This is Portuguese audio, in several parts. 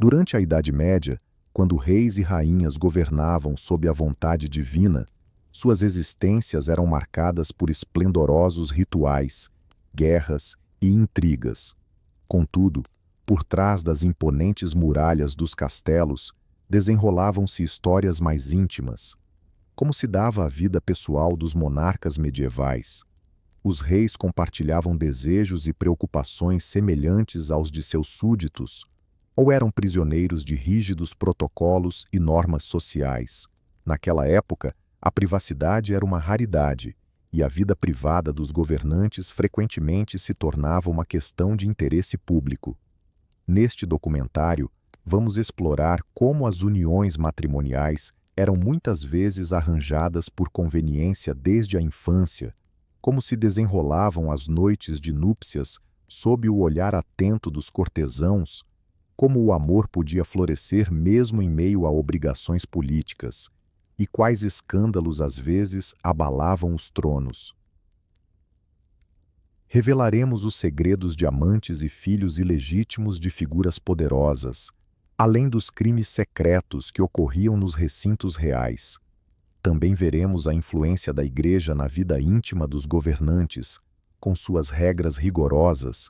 Durante a Idade Média, quando reis e rainhas governavam sob a vontade divina, suas existências eram marcadas por esplendorosos rituais, guerras e intrigas. Contudo, por trás das imponentes muralhas dos castelos, desenrolavam-se histórias mais íntimas. Como se dava a vida pessoal dos monarcas medievais? Os reis compartilhavam desejos e preocupações semelhantes aos de seus súditos, ou eram prisioneiros de rígidos protocolos e normas sociais? Naquela época, a privacidade era uma raridade, e a vida privada dos governantes frequentemente se tornava uma questão de interesse público. Neste documentário, vamos explorar como as uniões matrimoniais eram muitas vezes arranjadas por conveniência desde a infância, como se desenrolavam as noites de núpcias sob o olhar atento dos cortesãos, como o amor podia florescer mesmo em meio a obrigações políticas, e quais escândalos às vezes abalavam os tronos. Revelaremos os segredos de amantes e filhos ilegítimos de figuras poderosas, além dos crimes secretos que ocorriam nos recintos reais. Também veremos a influência da Igreja na vida íntima dos governantes, com suas regras rigorosas,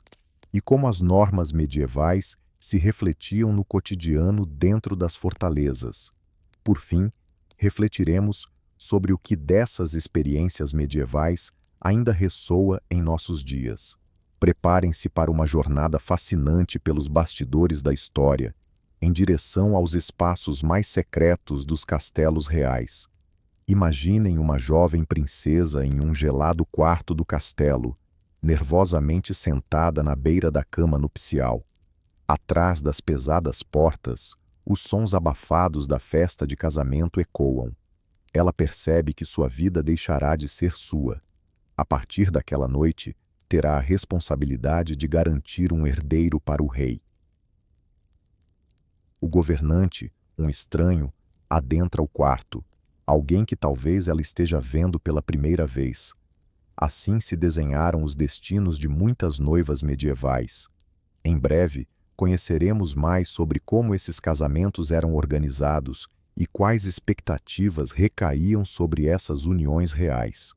e como as normas medievais se refletiam no cotidiano dentro das fortalezas. Por fim, refletiremos sobre o que dessas experiências medievais ainda ressoa em nossos dias. Preparem-se para uma jornada fascinante pelos bastidores da história, em direção aos espaços mais secretos dos castelos reais. Imaginem uma jovem princesa em um gelado quarto do castelo, nervosamente sentada na beira da cama nupcial. Atrás das pesadas portas, os sons abafados da festa de casamento ecoam. Ela percebe que sua vida deixará de ser sua. A partir daquela noite, terá a responsabilidade de garantir um herdeiro para o rei. O governante, um estranho, adentra o quarto, alguém que talvez ela esteja vendo pela primeira vez. Assim se desenharam os destinos de muitas noivas medievais. Em breve, conheceremos mais sobre como esses casamentos eram organizados e quais expectativas recaíam sobre essas uniões reais.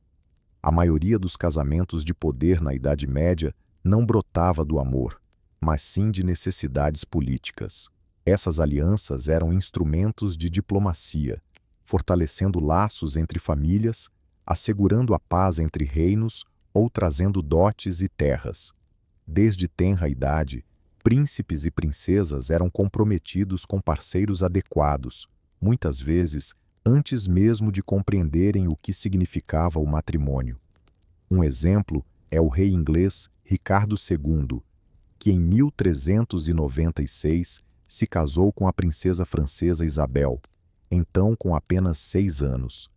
A maioria dos casamentos de poder na Idade Média não brotava do amor, mas sim de necessidades políticas. Essas alianças eram instrumentos de diplomacia, fortalecendo laços entre famílias, assegurando a paz entre reinos ou trazendo dotes e terras. Desde tenra idade, príncipes e princesas eram comprometidos com parceiros adequados, muitas vezes antes mesmo de compreenderem o que significava o matrimônio. Um exemplo é o rei inglês Ricardo II, que em 1396 se casou com a princesa francesa Isabel, então com apenas 6 anos.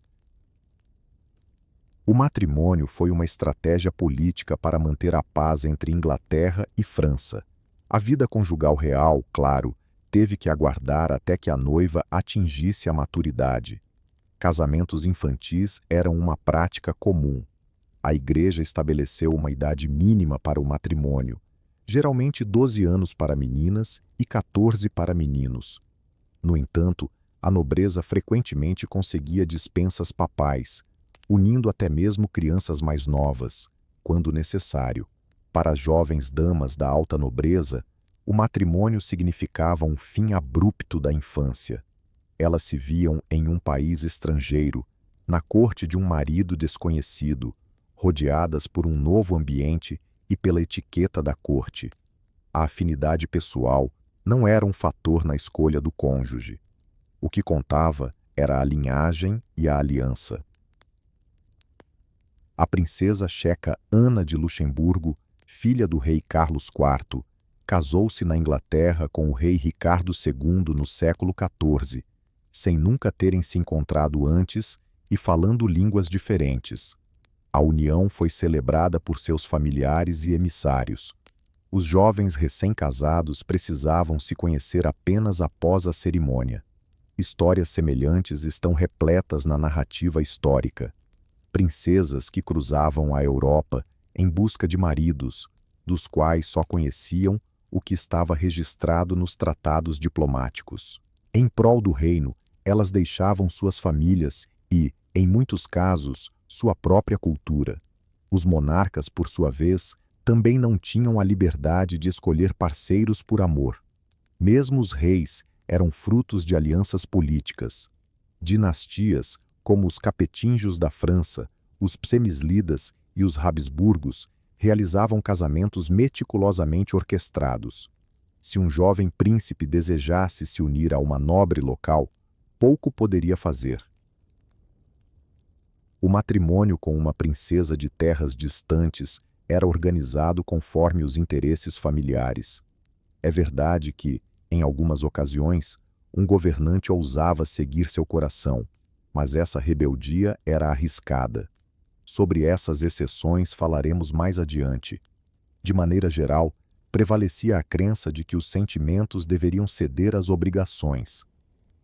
O matrimônio foi uma estratégia política para manter a paz entre Inglaterra e França. A vida conjugal real, claro, teve que aguardar até que a noiva atingisse a maturidade. Casamentos infantis eram uma prática comum. A Igreja estabeleceu uma idade mínima para o matrimônio, geralmente 12 anos para meninas e 14 para meninos. No entanto, a nobreza frequentemente conseguia dispensas papais, unindo até mesmo crianças mais novas, quando necessário. Para as jovens damas da alta nobreza, o matrimônio significava um fim abrupto da infância. Elas se viam em um país estrangeiro, na corte de um marido desconhecido, rodeadas por um novo ambiente e pela etiqueta da corte. A afinidade pessoal não era um fator na escolha do cônjuge. O que contava era a linhagem e a aliança. A princesa checa Ana de Luxemburgo, filha do rei Carlos IV, casou-se na Inglaterra com o rei Ricardo II no século XIV, sem nunca terem se encontrado antes e falando línguas diferentes. A união foi celebrada por seus familiares e emissários. Os jovens recém-casados precisavam se conhecer apenas após a cerimônia. Histórias semelhantes estão repletas na narrativa histórica. Princesas que cruzavam a Europa em busca de maridos, dos quais só conheciam o que estava registrado nos tratados diplomáticos. Em prol do reino, elas deixavam suas famílias e, em muitos casos, sua própria cultura. Os monarcas, por sua vez, também não tinham a liberdade de escolher parceiros por amor. Mesmo os reis eram frutos de alianças políticas. Dinastias, como os capetinjos da França, os psemislidas e os Habsburgos, realizavam casamentos meticulosamente orquestrados. Se um jovem príncipe desejasse se unir a uma nobre local, pouco poderia fazer. O matrimônio com uma princesa de terras distantes era organizado conforme os interesses familiares. É verdade que, em algumas ocasiões, um governante ousava seguir seu coração, mas essa rebeldia era arriscada. Sobre essas exceções falaremos mais adiante. De maneira geral, prevalecia a crença de que os sentimentos deveriam ceder às obrigações.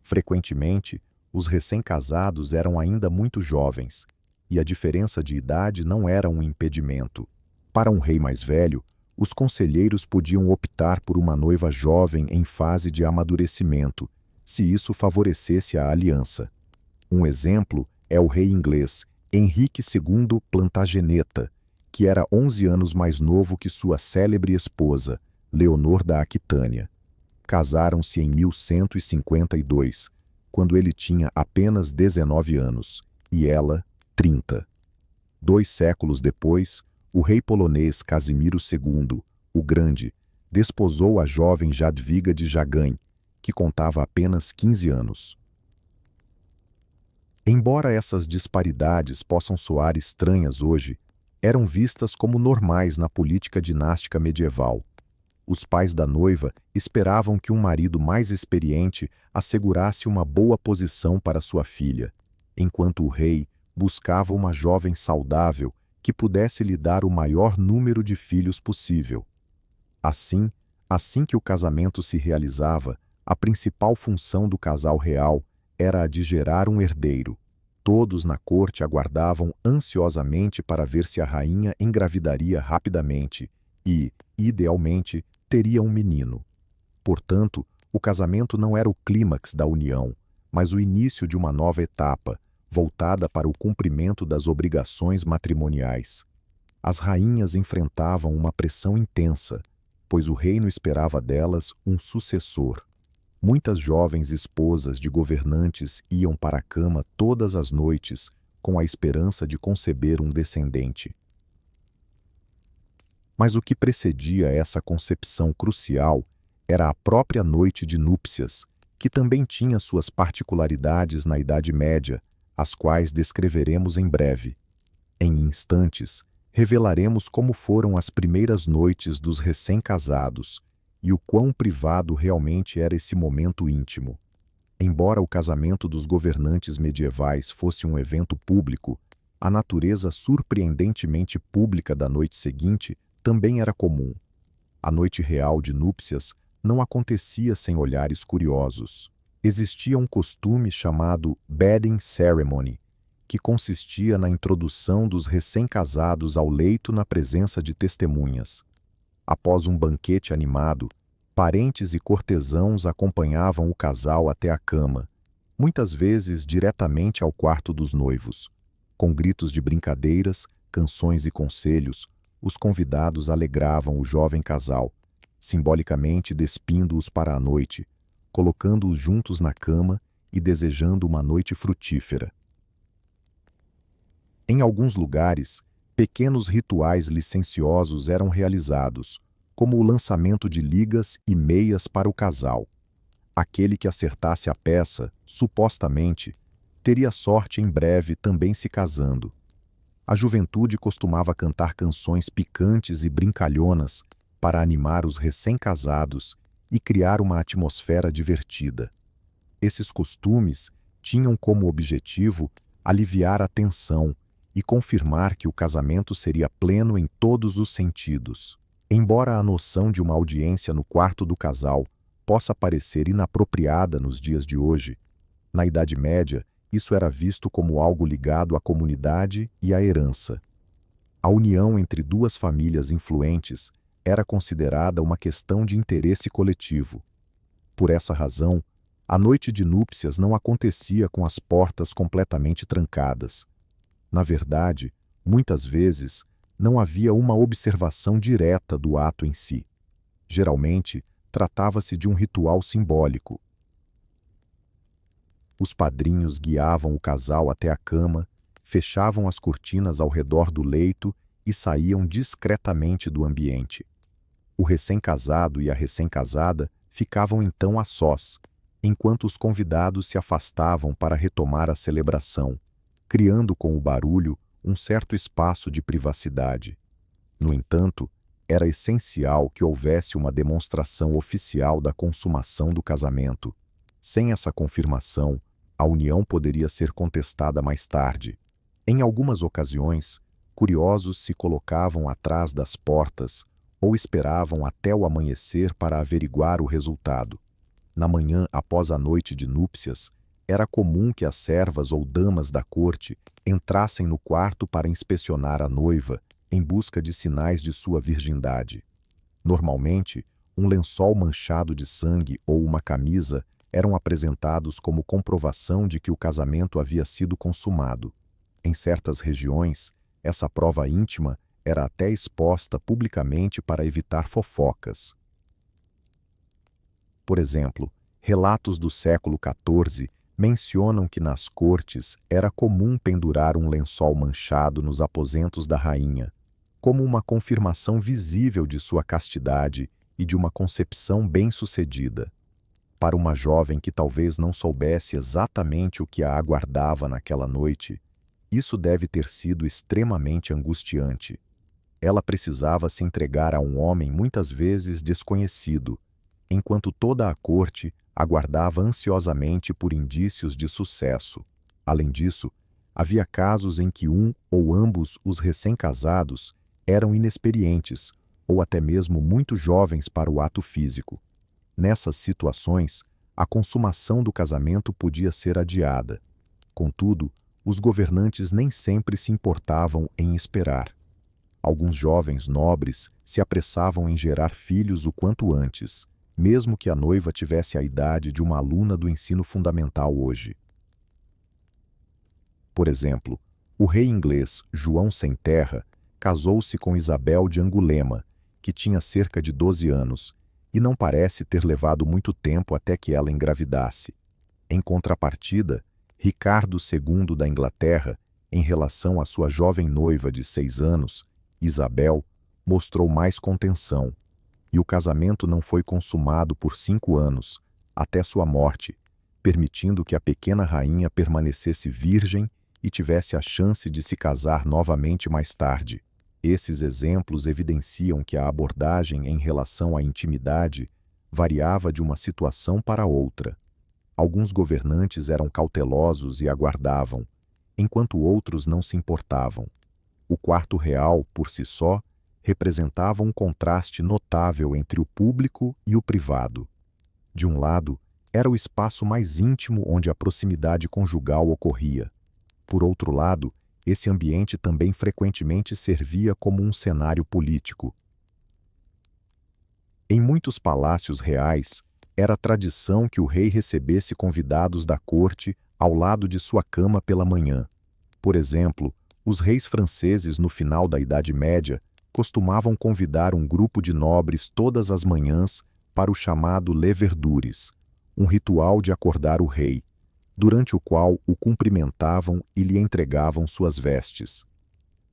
Frequentemente, os recém-casados eram ainda muito jovens, e a diferença de idade não era um impedimento. Para um rei mais velho, os conselheiros podiam optar por uma noiva jovem em fase de amadurecimento, se isso favorecesse a aliança. Um exemplo é o rei inglês Henrique II Plantageneta, que era 11 anos mais novo que sua célebre esposa, Leonor da Aquitânia. Casaram-se em 1152, quando ele tinha apenas 19 anos, e ela, 30. 2 séculos depois, o rei polonês Casimiro II, o Grande, desposou a jovem Jadwiga de Jagań, que contava apenas 15 anos. Embora essas disparidades possam soar estranhas hoje, eram vistas como normais na política dinástica medieval. Os pais da noiva esperavam que um marido mais experiente assegurasse uma boa posição para sua filha, enquanto o rei buscava uma jovem saudável que pudesse lhe dar o maior número de filhos possível. Assim que o casamento se realizava, a principal função do casal real era a de gerar um herdeiro. Todos na corte aguardavam ansiosamente para ver se a rainha engravidaria rapidamente e, idealmente, teria um menino. Portanto, o casamento não era o clímax da união, mas o início de uma nova etapa, voltada para o cumprimento das obrigações matrimoniais. As rainhas enfrentavam uma pressão intensa, pois o reino esperava delas um sucessor. Muitas jovens esposas de governantes iam para a cama todas as noites com a esperança de conceber um descendente. Mas o que precedia essa concepção crucial era a própria noite de núpcias, que também tinha suas particularidades na Idade Média, as quais descreveremos em breve. Em instantes, revelaremos como foram as primeiras noites dos recém-casados e o quão privado realmente era esse momento íntimo. Embora o casamento dos governantes medievais fosse um evento público, a natureza surpreendentemente pública da noite seguinte também era comum. A noite real de núpcias não acontecia sem olhares curiosos. Existia um costume chamado bedding ceremony, que consistia na introdução dos recém-casados ao leito na presença de testemunhas. Após um banquete animado, parentes e cortesãos acompanhavam o casal até a cama, muitas vezes diretamente ao quarto dos noivos. Com gritos de brincadeiras, canções e conselhos, os convidados alegravam o jovem casal, simbolicamente despindo-os para a noite, colocando-os juntos na cama e desejando uma noite frutífera. Em alguns lugares, pequenos rituais licenciosos eram realizados, como o lançamento de ligas e meias para o casal. Aquele que acertasse a peça, supostamente, teria sorte em breve também se casando. A juventude costumava cantar canções picantes e brincalhonas para animar os recém-casados e criar uma atmosfera divertida. Esses costumes tinham como objetivo aliviar a tensão e confirmar que o casamento seria pleno em todos os sentidos. Embora a noção de uma audiência no quarto do casal possa parecer inapropriada nos dias de hoje, na Idade Média isso era visto como algo ligado à comunidade e à herança. A união entre duas famílias influentes era considerada uma questão de interesse coletivo. Por essa razão, a noite de núpcias não acontecia com as portas completamente trancadas. Na verdade, muitas vezes, não havia uma observação direta do ato em si. Geralmente, tratava-se de um ritual simbólico. Os padrinhos guiavam o casal até a cama, fechavam as cortinas ao redor do leito e saíam discretamente do ambiente. O recém-casado e a recém-casada ficavam então a sós, enquanto os convidados se afastavam para retomar a celebração, criando com o barulho um certo espaço de privacidade. No entanto, era essencial que houvesse uma demonstração oficial da consumação do casamento. Sem essa confirmação, a união poderia ser contestada mais tarde. Em algumas ocasiões, curiosos se colocavam atrás das portas ou esperavam até o amanhecer para averiguar o resultado. Na manhã após a noite de núpcias, era comum que as servas ou damas da corte entrassem no quarto para inspecionar a noiva em busca de sinais de sua virgindade. Normalmente, um lençol manchado de sangue ou uma camisa eram apresentados como comprovação de que o casamento havia sido consumado. Em certas regiões, essa prova íntima era até exposta publicamente para evitar fofocas. Por exemplo, relatos do século XIV mencionam que nas cortes era comum pendurar um lençol manchado nos aposentos da rainha, como uma confirmação visível de sua castidade e de uma concepção bem-sucedida. Para uma jovem que talvez não soubesse exatamente o que a aguardava naquela noite, isso deve ter sido extremamente angustiante. Ela precisava se entregar a um homem muitas vezes desconhecido, enquanto toda a corte aguardava ansiosamente por indícios de sucesso. Além disso, havia casos em que um ou ambos os recém-casados eram inexperientes ou até mesmo muito jovens para o ato físico. Nessas situações, a consumação do casamento podia ser adiada. Contudo, os governantes nem sempre se importavam em esperar. Alguns jovens nobres se apressavam em gerar filhos o quanto antes, mesmo que a noiva tivesse a idade de uma aluna do ensino fundamental hoje. Por exemplo, o rei inglês João Sem Terra casou-se com Isabel de Angulema, que tinha cerca de 12 anos, e não parece ter levado muito tempo até que ela engravidasse. Em contrapartida, Ricardo II da Inglaterra, em relação à sua jovem noiva de 6 anos, Isabel, mostrou mais contenção, e o casamento não foi consumado por 5 anos, até sua morte, permitindo que a pequena rainha permanecesse virgem e tivesse a chance de se casar novamente mais tarde. Esses exemplos evidenciam que a abordagem em relação à intimidade variava de uma situação para outra. Alguns governantes eram cautelosos e aguardavam, enquanto outros não se importavam. O quarto real, por si só, representava um contraste notável entre o público e o privado. De um lado, era o espaço mais íntimo onde a proximidade conjugal ocorria. Por outro lado, esse ambiente também frequentemente servia como um cenário político. Em muitos palácios reais, era tradição que o rei recebesse convidados da corte ao lado de sua cama pela manhã. Por exemplo, os reis franceses no final da Idade Média costumavam convidar um grupo de nobres todas as manhãs para o chamado leverdures, um ritual de acordar o rei, durante o qual o cumprimentavam e lhe entregavam suas vestes.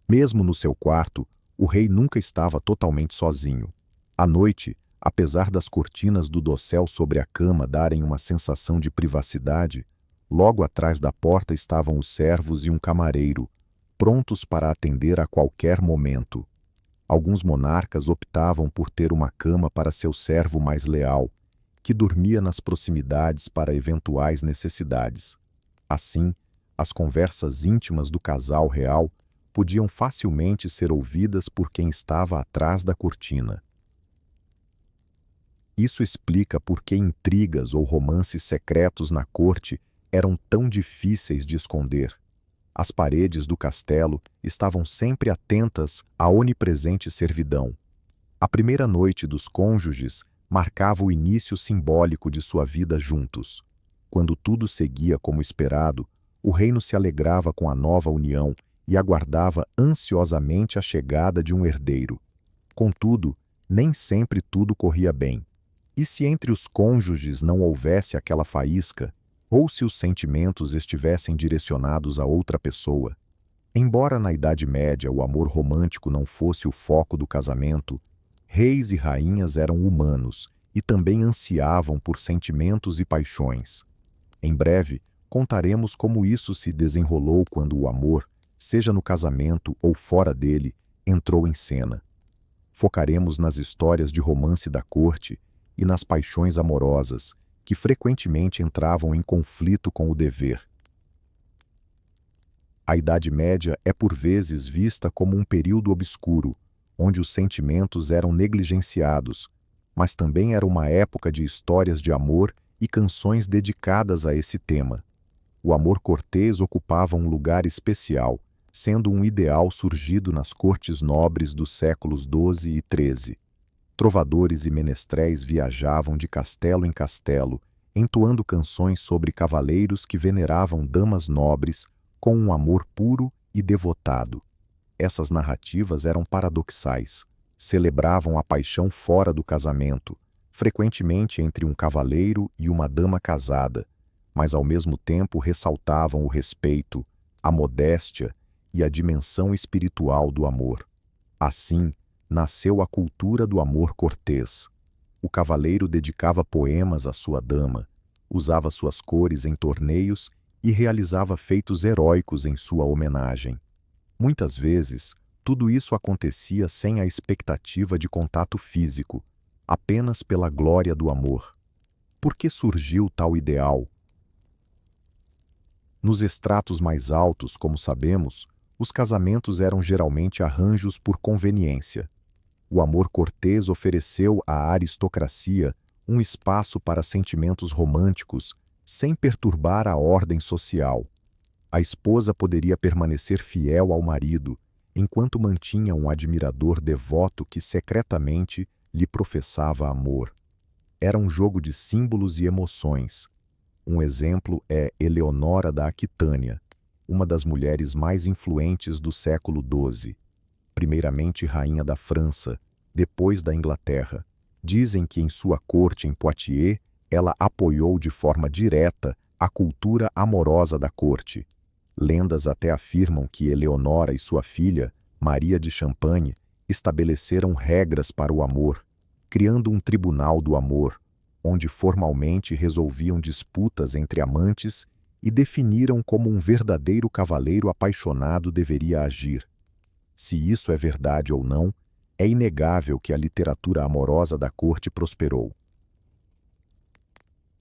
Mesmo no seu quarto, o rei nunca estava totalmente sozinho. À noite, apesar das cortinas do dossel sobre a cama darem uma sensação de privacidade, logo atrás da porta estavam os servos e um camareiro, prontos para atender a qualquer momento. Alguns monarcas optavam por ter uma cama para seu servo mais leal, que dormia nas proximidades para eventuais necessidades. Assim, as conversas íntimas do casal real podiam facilmente ser ouvidas por quem estava atrás da cortina. Isso explica por que intrigas ou romances secretos na corte eram tão difíceis de esconder. As paredes do castelo estavam sempre atentas à onipresente servidão. A primeira noite dos cônjuges marcava o início simbólico de sua vida juntos. Quando tudo seguia como esperado, o reino se alegrava com a nova união e aguardava ansiosamente a chegada de um herdeiro. Contudo, nem sempre tudo corria bem. E se entre os cônjuges não houvesse aquela faísca, ou se os sentimentos estivessem direcionados a outra pessoa? Embora na Idade Média o amor romântico não fosse o foco do casamento, reis e rainhas eram humanos e também ansiavam por sentimentos e paixões. Em breve, contaremos como isso se desenrolou quando o amor, seja no casamento ou fora dele, entrou em cena. Focaremos nas histórias de romance da corte e nas paixões amorosas, que frequentemente entravam em conflito com o dever. A Idade Média é por vezes vista como um período obscuro, onde os sentimentos eram negligenciados, mas também era uma época de histórias de amor e canções dedicadas a esse tema. O amor cortês ocupava um lugar especial, sendo um ideal surgido nas cortes nobres dos séculos XII e XIII. Trovadores e menestréis viajavam de castelo em castelo, entoando canções sobre cavaleiros que veneravam damas nobres com um amor puro e devotado. Essas narrativas eram paradoxais. Celebravam a paixão fora do casamento, frequentemente entre um cavaleiro e uma dama casada, mas ao mesmo tempo ressaltavam o respeito, a modéstia e a dimensão espiritual do amor. Assim, nasceu a cultura do amor cortês. O cavaleiro dedicava poemas à sua dama, usava suas cores em torneios e realizava feitos heróicos em sua homenagem. Muitas vezes, tudo isso acontecia sem a expectativa de contato físico, apenas pela glória do amor. Por que surgiu tal ideal? Nos estratos mais altos, como sabemos, os casamentos eram geralmente arranjos por conveniência. O amor cortês ofereceu à aristocracia um espaço para sentimentos românticos, sem perturbar a ordem social. A esposa poderia permanecer fiel ao marido, enquanto mantinha um admirador devoto que secretamente lhe professava amor. Era um jogo de símbolos e emoções. Um exemplo é Eleonora da Aquitânia, uma das mulheres mais influentes do século XII. Primeiramente rainha da França, depois da Inglaterra. Dizem que em sua corte em Poitiers, ela apoiou de forma direta a cultura amorosa da corte. Lendas até afirmam que Eleonora e sua filha, Maria de Champagne, estabeleceram regras para o amor, criando um tribunal do amor, onde formalmente resolviam disputas entre amantes e definiram como um verdadeiro cavaleiro apaixonado deveria agir. Se isso é verdade ou não, é inegável que a literatura amorosa da corte prosperou.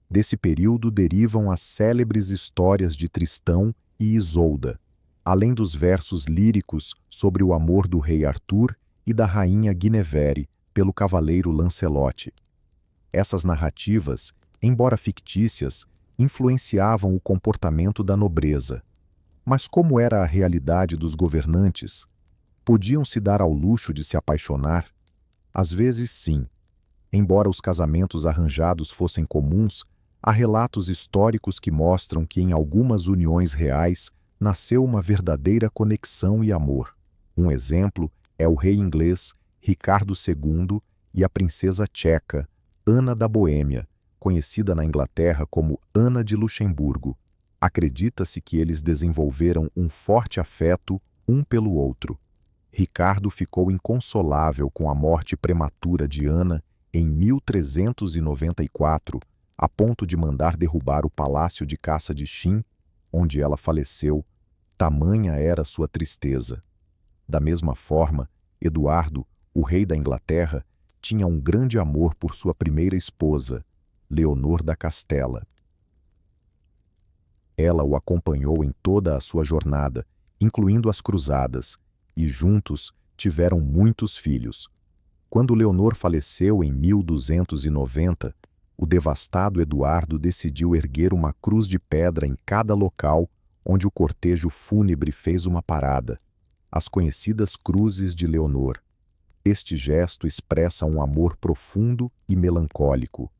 Desse período derivam as célebres histórias de Tristão e Isolda, além dos versos líricos sobre o amor do rei Arthur e da rainha Guinevere pelo cavaleiro Lancelote. Essas narrativas, embora fictícias, influenciavam o comportamento da nobreza. Mas como era a realidade dos governantes? Podiam se dar ao luxo de se apaixonar? Às vezes, sim. Embora os casamentos arranjados fossem comuns, há relatos históricos que mostram que em algumas uniões reais nasceu uma verdadeira conexão e amor. Um exemplo é o rei inglês Ricardo II e a princesa tcheca Ana da Boêmia, conhecida na Inglaterra como Ana de Luxemburgo. Acredita-se que eles desenvolveram um forte afeto um pelo outro. Ricardo ficou inconsolável com a morte prematura de Ana em 1394, a ponto de mandar derrubar o palácio de caça de Shin, onde ela faleceu. Tamanha era sua tristeza. Da mesma forma, Eduardo, o rei da Inglaterra, tinha um grande amor por sua primeira esposa, Leonor da Castela. Ela o acompanhou em toda a sua jornada, incluindo as cruzadas, e juntos tiveram muitos filhos. Quando Leonor faleceu em 1290, o devastado Eduardo decidiu erguer uma cruz de pedra em cada local onde o cortejo fúnebre fez uma parada, as conhecidas Cruzes de Leonor. Este gesto expressa um amor profundo e melancólico.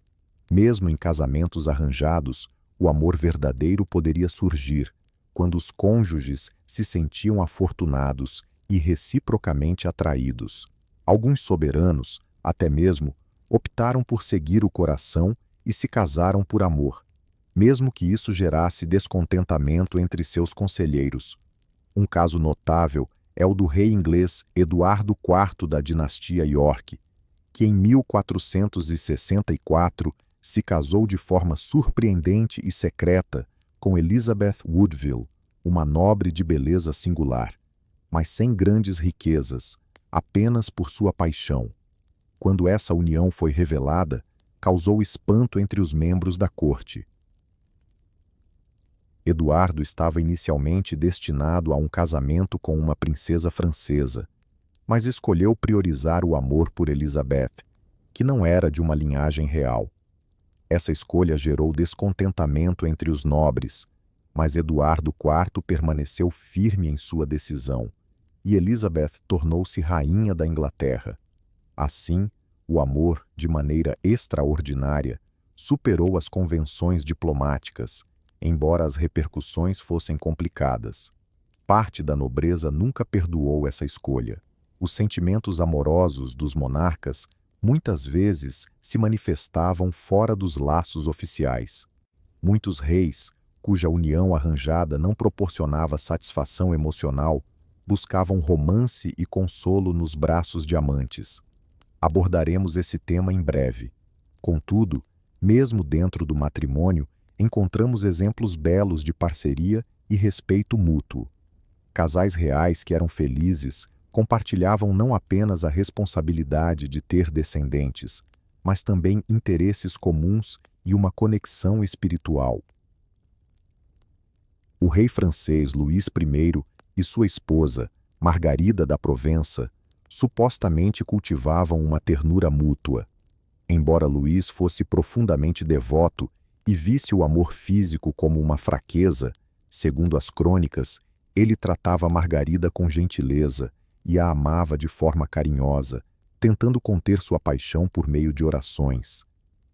Mesmo em casamentos arranjados, o amor verdadeiro poderia surgir quando os cônjuges se sentiam afortunados e reciprocamente atraídos. Alguns soberanos, até mesmo, optaram por seguir o coração e se casaram por amor, mesmo que isso gerasse descontentamento entre seus conselheiros. Um caso notável é o do rei inglês Eduardo IV da dinastia York, que em 1464 se casou de forma surpreendente e secreta com Elizabeth Woodville, uma nobre de beleza singular, mas sem grandes riquezas, apenas por sua paixão. Quando essa união foi revelada, causou espanto entre os membros da corte. Eduardo estava inicialmente destinado a um casamento com uma princesa francesa, mas escolheu priorizar o amor por Elizabeth, que não era de uma linhagem real. Essa escolha gerou descontentamento entre os nobres, mas Eduardo IV permaneceu firme em sua decisão, e Elizabeth tornou-se rainha da Inglaterra. Assim, o amor, de maneira extraordinária, superou as convenções diplomáticas, embora as repercussões fossem complicadas. Parte da nobreza nunca perdoou essa escolha. Os sentimentos amorosos dos monarcas muitas vezes se manifestavam fora dos laços oficiais. Muitos reis, cuja união arranjada não proporcionava satisfação emocional, buscavam romance e consolo nos braços de amantes. Abordaremos esse tema em breve. Contudo, mesmo dentro do matrimônio, encontramos exemplos belos de parceria e respeito mútuo. Casais reais que eram felizes compartilhavam não apenas a responsabilidade de ter descendentes, mas também interesses comuns e uma conexão espiritual. O rei francês Luís I e sua esposa, Margarida da Provença, supostamente cultivavam uma ternura mútua. Embora Luís fosse profundamente devoto e visse o amor físico como uma fraqueza, segundo as crônicas, ele tratava Margarida com gentileza e a amava de forma carinhosa, tentando conter sua paixão por meio de orações.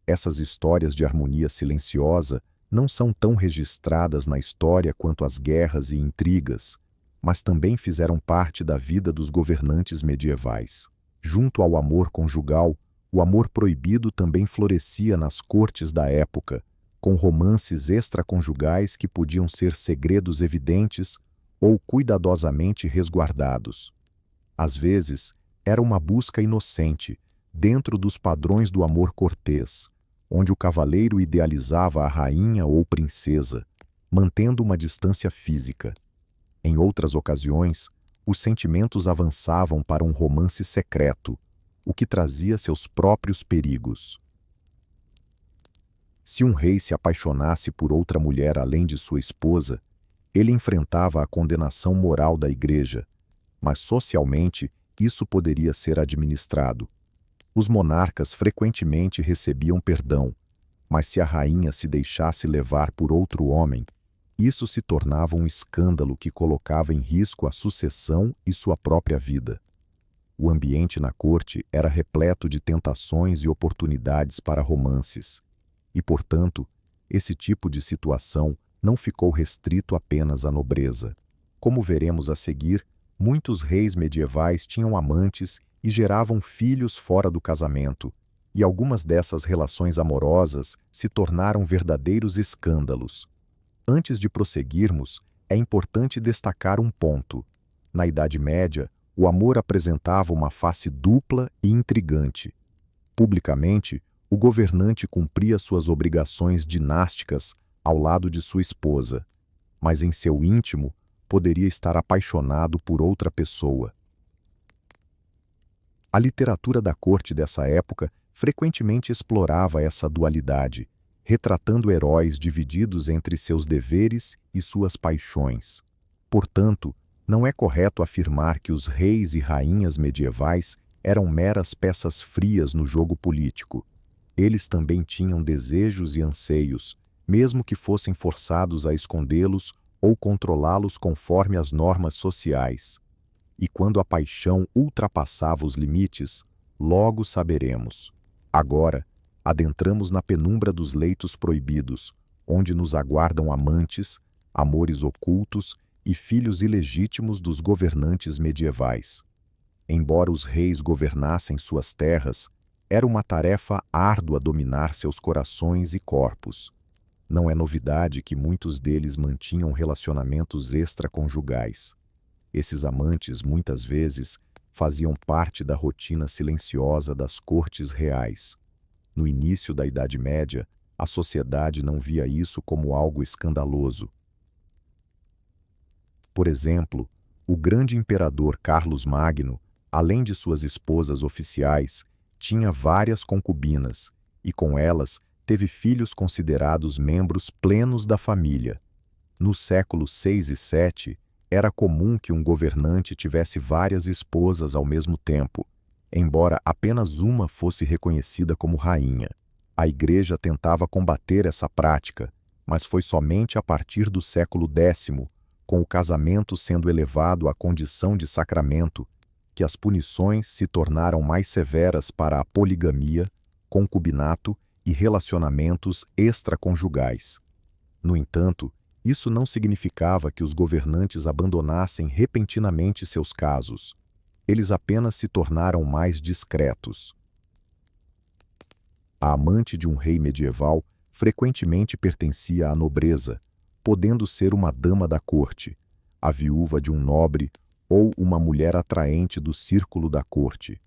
Essas histórias de harmonia silenciosa não são tão registradas na história quanto as guerras e intrigas, mas também fizeram parte da vida dos governantes medievais. Junto ao amor conjugal, o amor proibido também florescia nas cortes da época, com romances extraconjugais que podiam ser segredos evidentes ou cuidadosamente resguardados. Às vezes, era uma busca inocente, dentro dos padrões do amor cortês, onde o cavaleiro idealizava a rainha ou princesa, mantendo uma distância física. Em outras ocasiões, os sentimentos avançavam para um romance secreto, o que trazia seus próprios perigos. Se um rei se apaixonasse por outra mulher além de sua esposa, ele enfrentava a condenação moral da Igreja, mas socialmente isso poderia ser administrado. Os monarcas frequentemente recebiam perdão, mas se a rainha se deixasse levar por outro homem, isso se tornava um escândalo que colocava em risco a sucessão e sua própria vida. O ambiente na corte era repleto de tentações e oportunidades para romances, e, portanto, esse tipo de situação não ficou restrito apenas à nobreza. Como veremos a seguir, muitos reis medievais tinham amantes e geravam filhos fora do casamento, e algumas dessas relações amorosas se tornaram verdadeiros escândalos. Antes de prosseguirmos, é importante destacar um ponto. Na Idade Média, o amor apresentava uma face dupla e intrigante. Publicamente, o governante cumpria suas obrigações dinásticas ao lado de sua esposa, mas em seu íntimo poderia estar apaixonado por outra pessoa. A literatura da corte dessa época frequentemente explorava essa dualidade, retratando heróis divididos entre seus deveres e suas paixões. Portanto, não é correto afirmar que os reis e rainhas medievais eram meras peças frias no jogo político. Eles também tinham desejos e anseios, mesmo que fossem forçados a escondê-los ou controlá-los conforme as normas sociais. e quando a paixão ultrapassava os limites, logo saberemos. Agora, adentramos na penumbra dos leitos proibidos, onde nos aguardam amantes, amores ocultos e filhos ilegítimos dos governantes medievais. Embora os reis governassem suas terras, era uma tarefa árdua dominar seus corações e corpos. Não é novidade que muitos deles mantinham relacionamentos extraconjugais. Esses amantes, muitas vezes, faziam parte da rotina silenciosa das cortes reais. No início da Idade Média, a sociedade não via isso como algo escandaloso. Por exemplo, o grande imperador Carlos Magno, além de suas esposas oficiais, tinha várias concubinas, e com elas teve filhos considerados membros plenos da família. Nos séculos 6 e 7, era comum que um governante tivesse várias esposas ao mesmo tempo, embora apenas uma fosse reconhecida como rainha. A Igreja tentava combater essa prática, mas foi somente a partir do século X, com o casamento sendo elevado à condição de sacramento, que as punições se tornaram mais severas para a poligamia, concubinato e relacionamentos extraconjugais. No entanto, isso não significava que os governantes abandonassem repentinamente seus casos. Eles apenas se tornaram mais discretos. A amante de um rei medieval frequentemente pertencia à nobreza, podendo ser uma dama da corte, a viúva de um nobre ou uma mulher atraente do círculo da corte.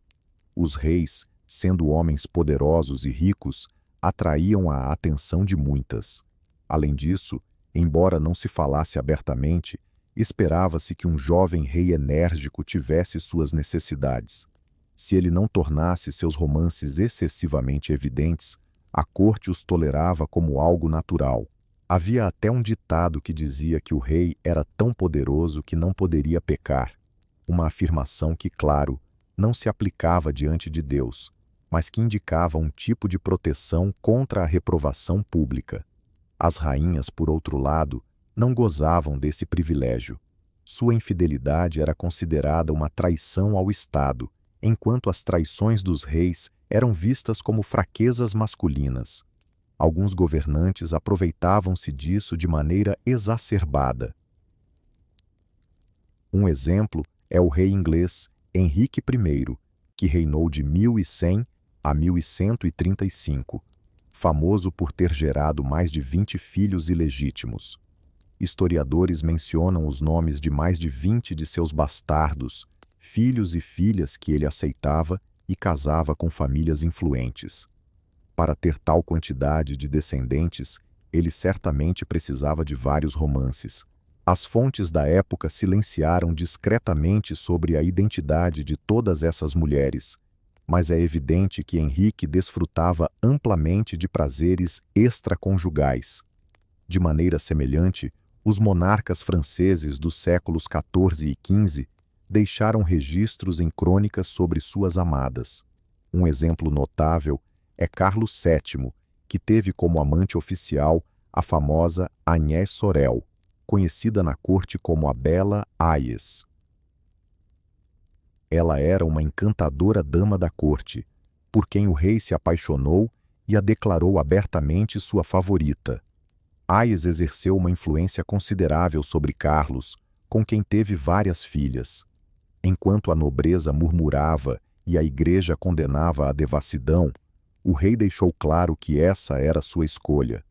Os reis, sendo homens poderosos e ricos, atraíam a atenção de muitas. Além disso, embora não se falasse abertamente, esperava-se que um jovem rei enérgico tivesse suas necessidades. Se ele não tornasse seus romances excessivamente evidentes, a corte os tolerava como algo natural. Havia até um ditado que dizia que o rei era tão poderoso que não poderia pecar, uma afirmação que, claro, não se aplicava diante de Deus, mas que indicava um tipo de proteção contra a reprovação pública. As rainhas, por outro lado, não gozavam desse privilégio. Sua infidelidade era considerada uma traição ao Estado, enquanto as traições dos reis eram vistas como fraquezas masculinas. Alguns governantes aproveitavam-se disso de maneira exacerbada. Um exemplo é o rei inglês Henrique I, que reinou de 1100 a 1135, famoso por ter gerado mais de 20 filhos ilegítimos. Historiadores mencionam os nomes de mais de 20 de seus bastardos, filhos e filhas que ele aceitava e casava com famílias influentes. Para ter tal quantidade de descendentes, ele certamente precisava de vários romances. As fontes da época silenciaram discretamente sobre a identidade de todas essas mulheres, mas é evidente que Henrique desfrutava amplamente de prazeres extraconjugais. De maneira semelhante, os monarcas franceses dos séculos XIV e XV deixaram registros em crônicas sobre suas amadas. Um exemplo notável é Carlos VII, que teve como amante oficial a famosa Agnès Sorel, conhecida na corte como a Bela Aies. Ela era uma encantadora dama da corte, por quem o rei se apaixonou e a declarou abertamente sua favorita. Aies exerceu uma influência considerável sobre Carlos, com quem teve várias filhas. Enquanto a nobreza murmurava e a igreja condenava a devassidão, o rei deixou claro que essa era sua escolha.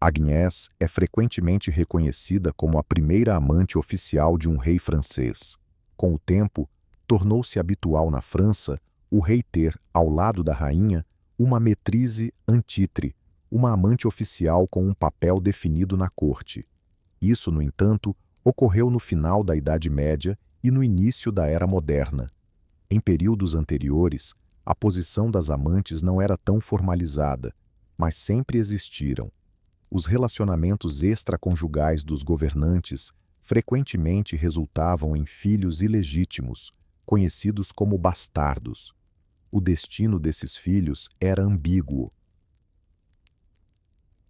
Agnès é frequentemente reconhecida como a primeira amante oficial de um rei francês. Com o tempo, tornou-se habitual na França o rei ter, ao lado da rainha, uma maîtrise antitre, uma amante oficial com um papel definido na corte. Isso, no entanto, ocorreu no final da Idade Média e no início da Era Moderna. Em períodos anteriores, a posição das amantes não era tão formalizada, mas sempre existiram. Os relacionamentos extraconjugais dos governantes frequentemente resultavam em filhos ilegítimos, conhecidos como bastardos. O destino desses filhos era ambíguo.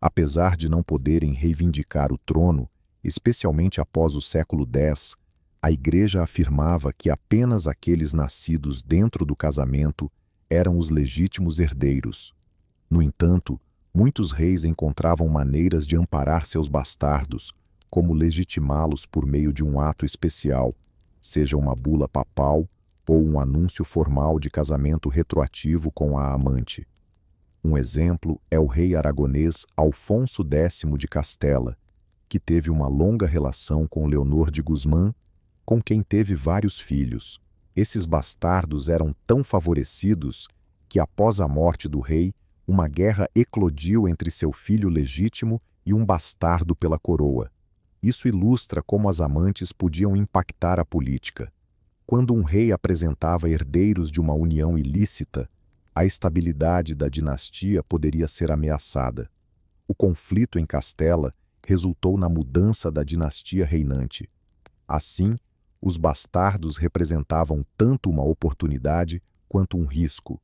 Apesar de não poderem reivindicar o trono, especialmente após o século X, A Igreja afirmava que apenas aqueles nascidos dentro do casamento eram os legítimos herdeiros. No entanto, muitos reis encontravam maneiras de amparar seus bastardos, como legitimá-los por meio de um ato especial, seja uma bula papal ou um anúncio formal de casamento retroativo com a amante. Um exemplo é o rei aragonês Alfonso X de Castela, que teve uma longa relação com Leonor de Guzmán, com quem teve vários filhos. Esses bastardos eram tão favorecidos que, após a morte do rei, uma guerra eclodiu entre seu filho legítimo e um bastardo pela coroa. Isso ilustra como as amantes podiam impactar a política. Quando um rei apresentava herdeiros de uma união ilícita, a estabilidade da dinastia poderia ser ameaçada. O conflito em Castela resultou na mudança da dinastia reinante. Assim, os bastardos representavam tanto uma oportunidade quanto um risco.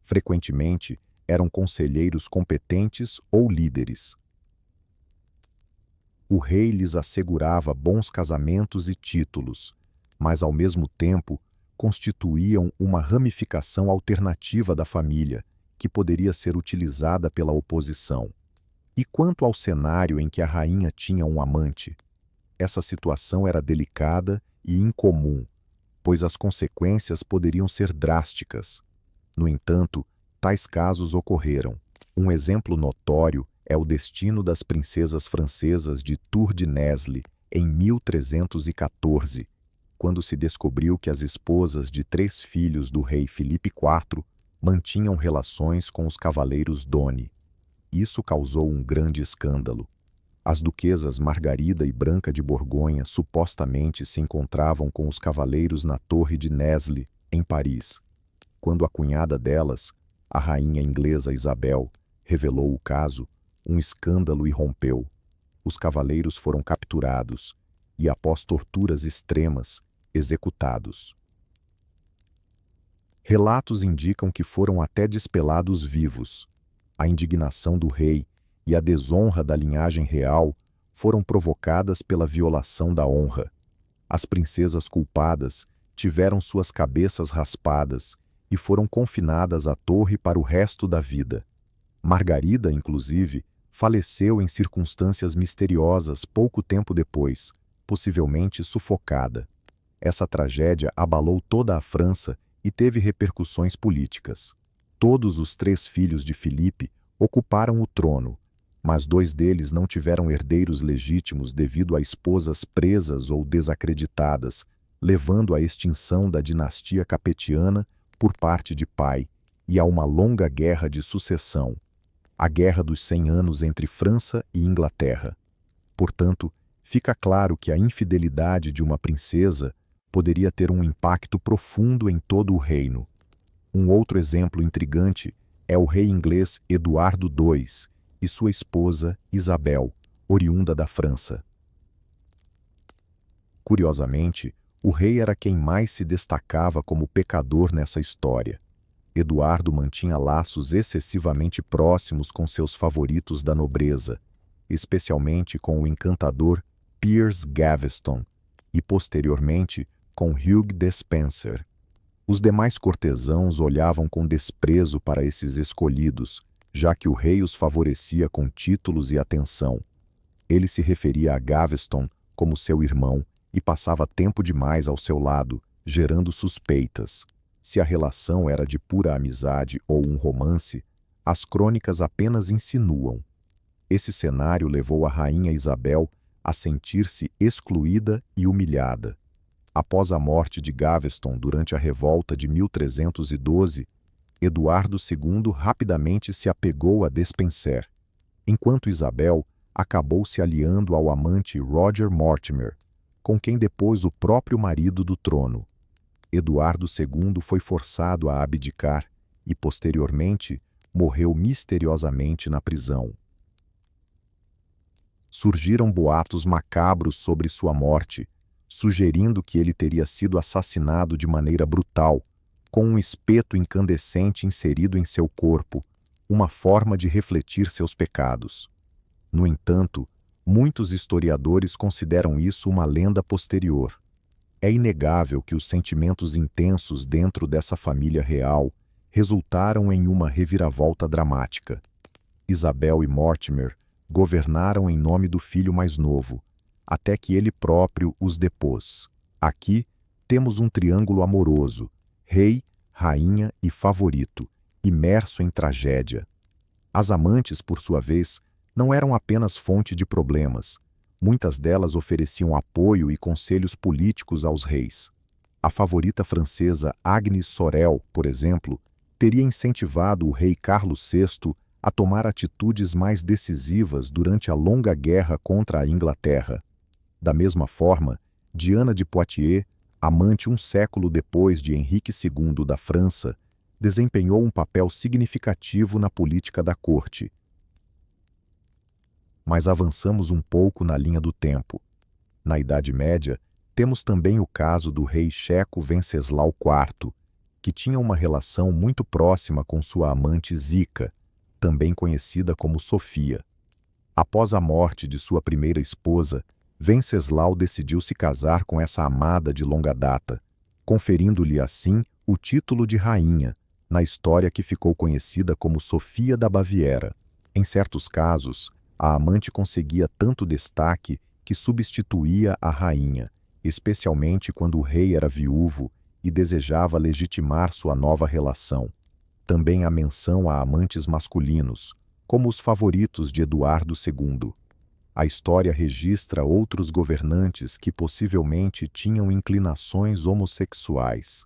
Frequentemente, eram conselheiros competentes ou líderes. O rei lhes assegurava bons casamentos e títulos, mas ao mesmo tempo constituíam uma ramificação alternativa da família, que poderia ser utilizada pela oposição. E quanto ao cenário em que a rainha tinha um amante? Essa situação era delicada e incomum, pois as consequências poderiam ser drásticas. No entanto, tais casos ocorreram. Um exemplo notório é o destino das princesas francesas de Tours de Nesle, em 1314, quando se descobriu que as esposas de 3 filhos do rei Filipe IV mantinham relações com os cavaleiros Doni. Isso causou um grande escândalo. As duquesas Margarida e Branca de Borgonha supostamente se encontravam com os cavaleiros na Torre de Nesle, em Paris. Quando a cunhada delas, a rainha inglesa Isabel, revelou o caso, um escândalo irrompeu. Os cavaleiros foram capturados e, após torturas extremas, executados. Relatos indicam que foram até despelados vivos. A indignação do rei e a desonra da linhagem real foram provocadas pela violação da honra. As princesas culpadas tiveram suas cabeças raspadas e foram confinadas à torre para o resto da vida. Margarida, inclusive, faleceu em circunstâncias misteriosas pouco tempo depois, possivelmente sufocada. Essa tragédia abalou toda a França e teve repercussões políticas. Todos os 3 filhos de Filipe ocuparam o trono, mas 2 deles não tiveram herdeiros legítimos devido a esposas presas ou desacreditadas, levando à extinção da dinastia capetiana por parte de pai e a uma longa guerra de sucessão, a Guerra dos 100 Anos entre França e Inglaterra. Portanto, fica claro que a infidelidade de uma princesa poderia ter um impacto profundo em todo o reino. Um outro exemplo intrigante é o rei inglês Eduardo II e sua esposa Isabel, oriunda da França. Curiosamente, o rei era quem mais se destacava como pecador nessa história. Eduardo mantinha laços excessivamente próximos com seus favoritos da nobreza, especialmente com o encantador Piers Gaveston e, posteriormente, com Hugh Despenser. Os demais cortesãos olhavam com desprezo para esses escolhidos, já que o rei os favorecia com títulos e atenção. Ele se referia a Gaveston como seu irmão e passava tempo demais ao seu lado, gerando suspeitas. Se a relação era de pura amizade ou um romance, as crônicas apenas insinuam. Esse cenário levou a rainha Isabel a sentir-se excluída e humilhada. Após a morte de Gaveston durante a revolta de 1312, Eduardo II rapidamente se apegou a Despenser, enquanto Isabel acabou se aliando ao amante Roger Mortimer, com quem depôs o próprio marido do trono. Eduardo II foi forçado a abdicar e, posteriormente, morreu misteriosamente na prisão. Surgiram boatos macabros sobre sua morte, sugerindo que ele teria sido assassinado de maneira brutal, com um espeto incandescente inserido em seu corpo, uma forma de refletir seus pecados. No entanto, muitos historiadores consideram isso uma lenda posterior. É inegável que os sentimentos intensos dentro dessa família real resultaram em uma reviravolta dramática. Isabel e Mortimer governaram em nome do filho mais novo, até que ele próprio os depôs. Aqui temos um triângulo amoroso, rei, rainha e favorito, imerso em tragédia. As amantes, por sua vez, não eram apenas fonte de problemas. Muitas delas ofereciam apoio e conselhos políticos aos reis. A favorita francesa Agnes Sorel, por exemplo, teria incentivado o rei Carlos VI a tomar atitudes mais decisivas durante a longa guerra contra a Inglaterra. Da mesma forma, Diana de Poitiers, amante um século depois de Henrique II da França, desempenhou um papel significativo na política da corte. Mas avançamos um pouco na linha do tempo. Na Idade Média, temos também o caso do rei checo Venceslau IV, que tinha uma relação muito próxima com sua amante Zica, também conhecida como Sofia. Após a morte de sua primeira esposa, Venceslau decidiu se casar com essa amada de longa data, conferindo-lhe assim o título de rainha, na história que ficou conhecida como Sofia da Baviera. Em certos casos, a amante conseguia tanto destaque que substituía a rainha, especialmente quando o rei era viúvo e desejava legitimar sua nova relação. Também há menção a amantes masculinos, como os favoritos de Eduardo II. A história registra outros governantes que possivelmente tinham inclinações homossexuais.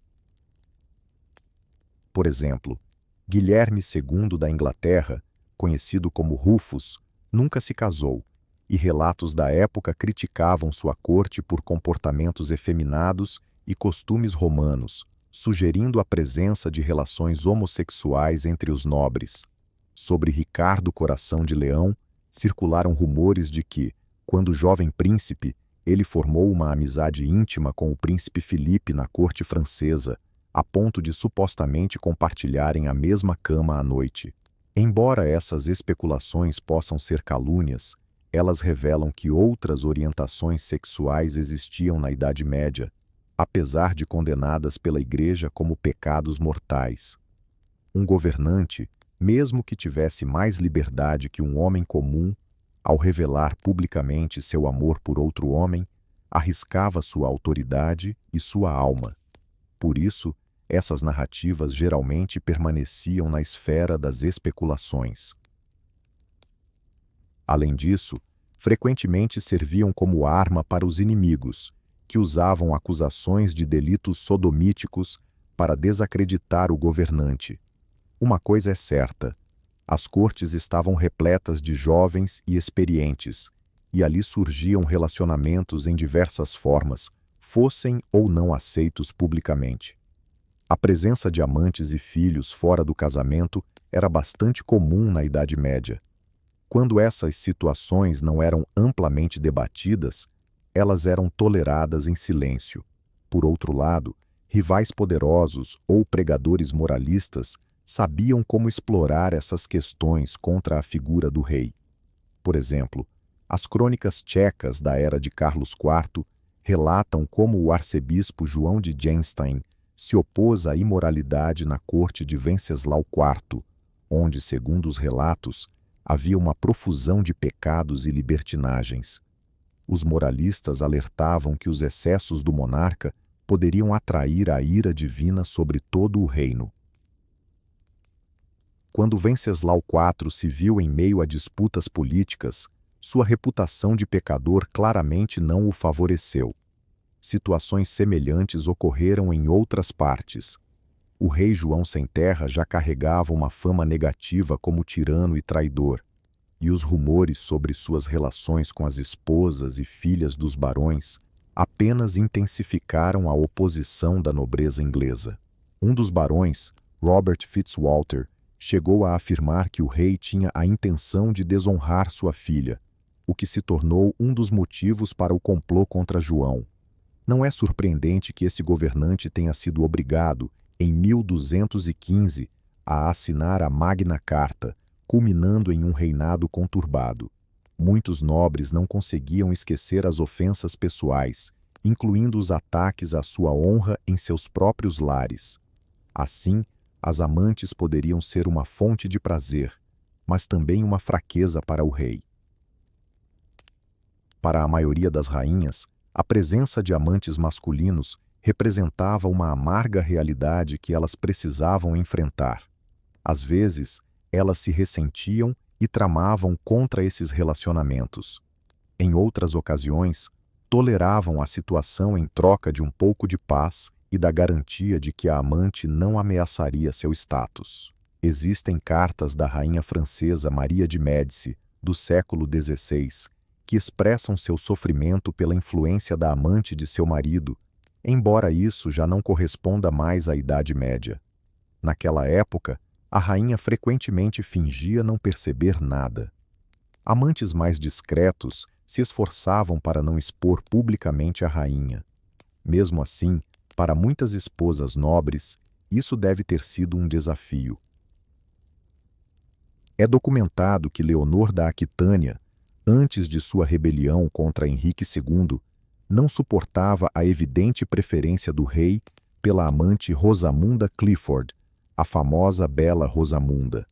Por exemplo, Guilherme II da Inglaterra, conhecido como Rufus, nunca se casou, e relatos da época criticavam sua corte por comportamentos efeminados e costumes romanos, sugerindo a presença de relações homossexuais entre os nobres. Sobre Ricardo Coração de Leão, circularam rumores de que, quando jovem príncipe, ele formou uma amizade íntima com o príncipe Filipe na corte francesa, a ponto de supostamente compartilharem a mesma cama à noite. Embora essas especulações possam ser calúnias, elas revelam que outras orientações sexuais existiam na Idade Média, apesar de condenadas pela Igreja como pecados mortais. Um governante, mesmo que tivesse mais liberdade que um homem comum, ao revelar publicamente seu amor por outro homem, arriscava sua autoridade e sua alma. Por isso, essas narrativas geralmente permaneciam na esfera das especulações. Além disso, frequentemente serviam como arma para os inimigos, que usavam acusações de delitos sodomíticos para desacreditar o governante. Uma coisa é certa: as cortes estavam repletas de jovens e experientes, e ali surgiam relacionamentos em diversas formas, fossem ou não aceitos publicamente. A presença de amantes e filhos fora do casamento era bastante comum na Idade Média. Quando essas situações não eram amplamente debatidas, elas eram toleradas em silêncio. Por outro lado, rivais poderosos ou pregadores moralistas sabiam como explorar essas questões contra a figura do rei. Por exemplo, as crônicas tchecas da era de Carlos IV relatam como o arcebispo João de Genstein se opôs à imoralidade na corte de Venceslau IV, onde, segundo os relatos, havia uma profusão de pecados e libertinagens. Os moralistas alertavam que os excessos do monarca poderiam atrair a ira divina sobre todo o reino. Quando Venceslau IV se viu em meio a disputas políticas, sua reputação de pecador claramente não o favoreceu. Situações semelhantes ocorreram em outras partes. O rei João Sem Terra já carregava uma fama negativa como tirano e traidor, e os rumores sobre suas relações com as esposas e filhas dos barões apenas intensificaram a oposição da nobreza inglesa. Um dos barões, Robert Fitzwalter, chegou a afirmar que o rei tinha a intenção de desonrar sua filha, o que se tornou um dos motivos para o complô contra João. Não é surpreendente que esse governante tenha sido obrigado, em 1215, a assinar a Magna Carta, culminando em um reinado conturbado. Muitos nobres não conseguiam esquecer as ofensas pessoais incluindo os ataques à sua honra em seus próprios lares. Assim, as amantes poderiam ser uma fonte de prazer, mas também uma fraqueza para o rei. Para a maioria das rainhas, a presença de amantes masculinos representava uma amarga realidade que elas precisavam enfrentar. Às vezes, elas se ressentiam e tramavam contra esses relacionamentos. Em outras ocasiões, toleravam a situação em troca de um pouco de paz e da garantia de que a amante não ameaçaria seu status. Existem cartas da rainha francesa Maria de Médici, do século XVI, que expressam seu sofrimento pela influência da amante de seu marido, embora isso já não corresponda mais à Idade Média. Naquela época, a rainha frequentemente fingia não perceber nada. Amantes mais discretos se esforçavam para não expor publicamente a rainha. Mesmo assim, para muitas esposas nobres, isso deve ter sido um desafio. É documentado que Leonor da Aquitânia, antes de sua rebelião contra Henrique II, não suportava a evidente preferência do rei pela amante Rosamunda Clifford, a famosa Bela Rosamunda.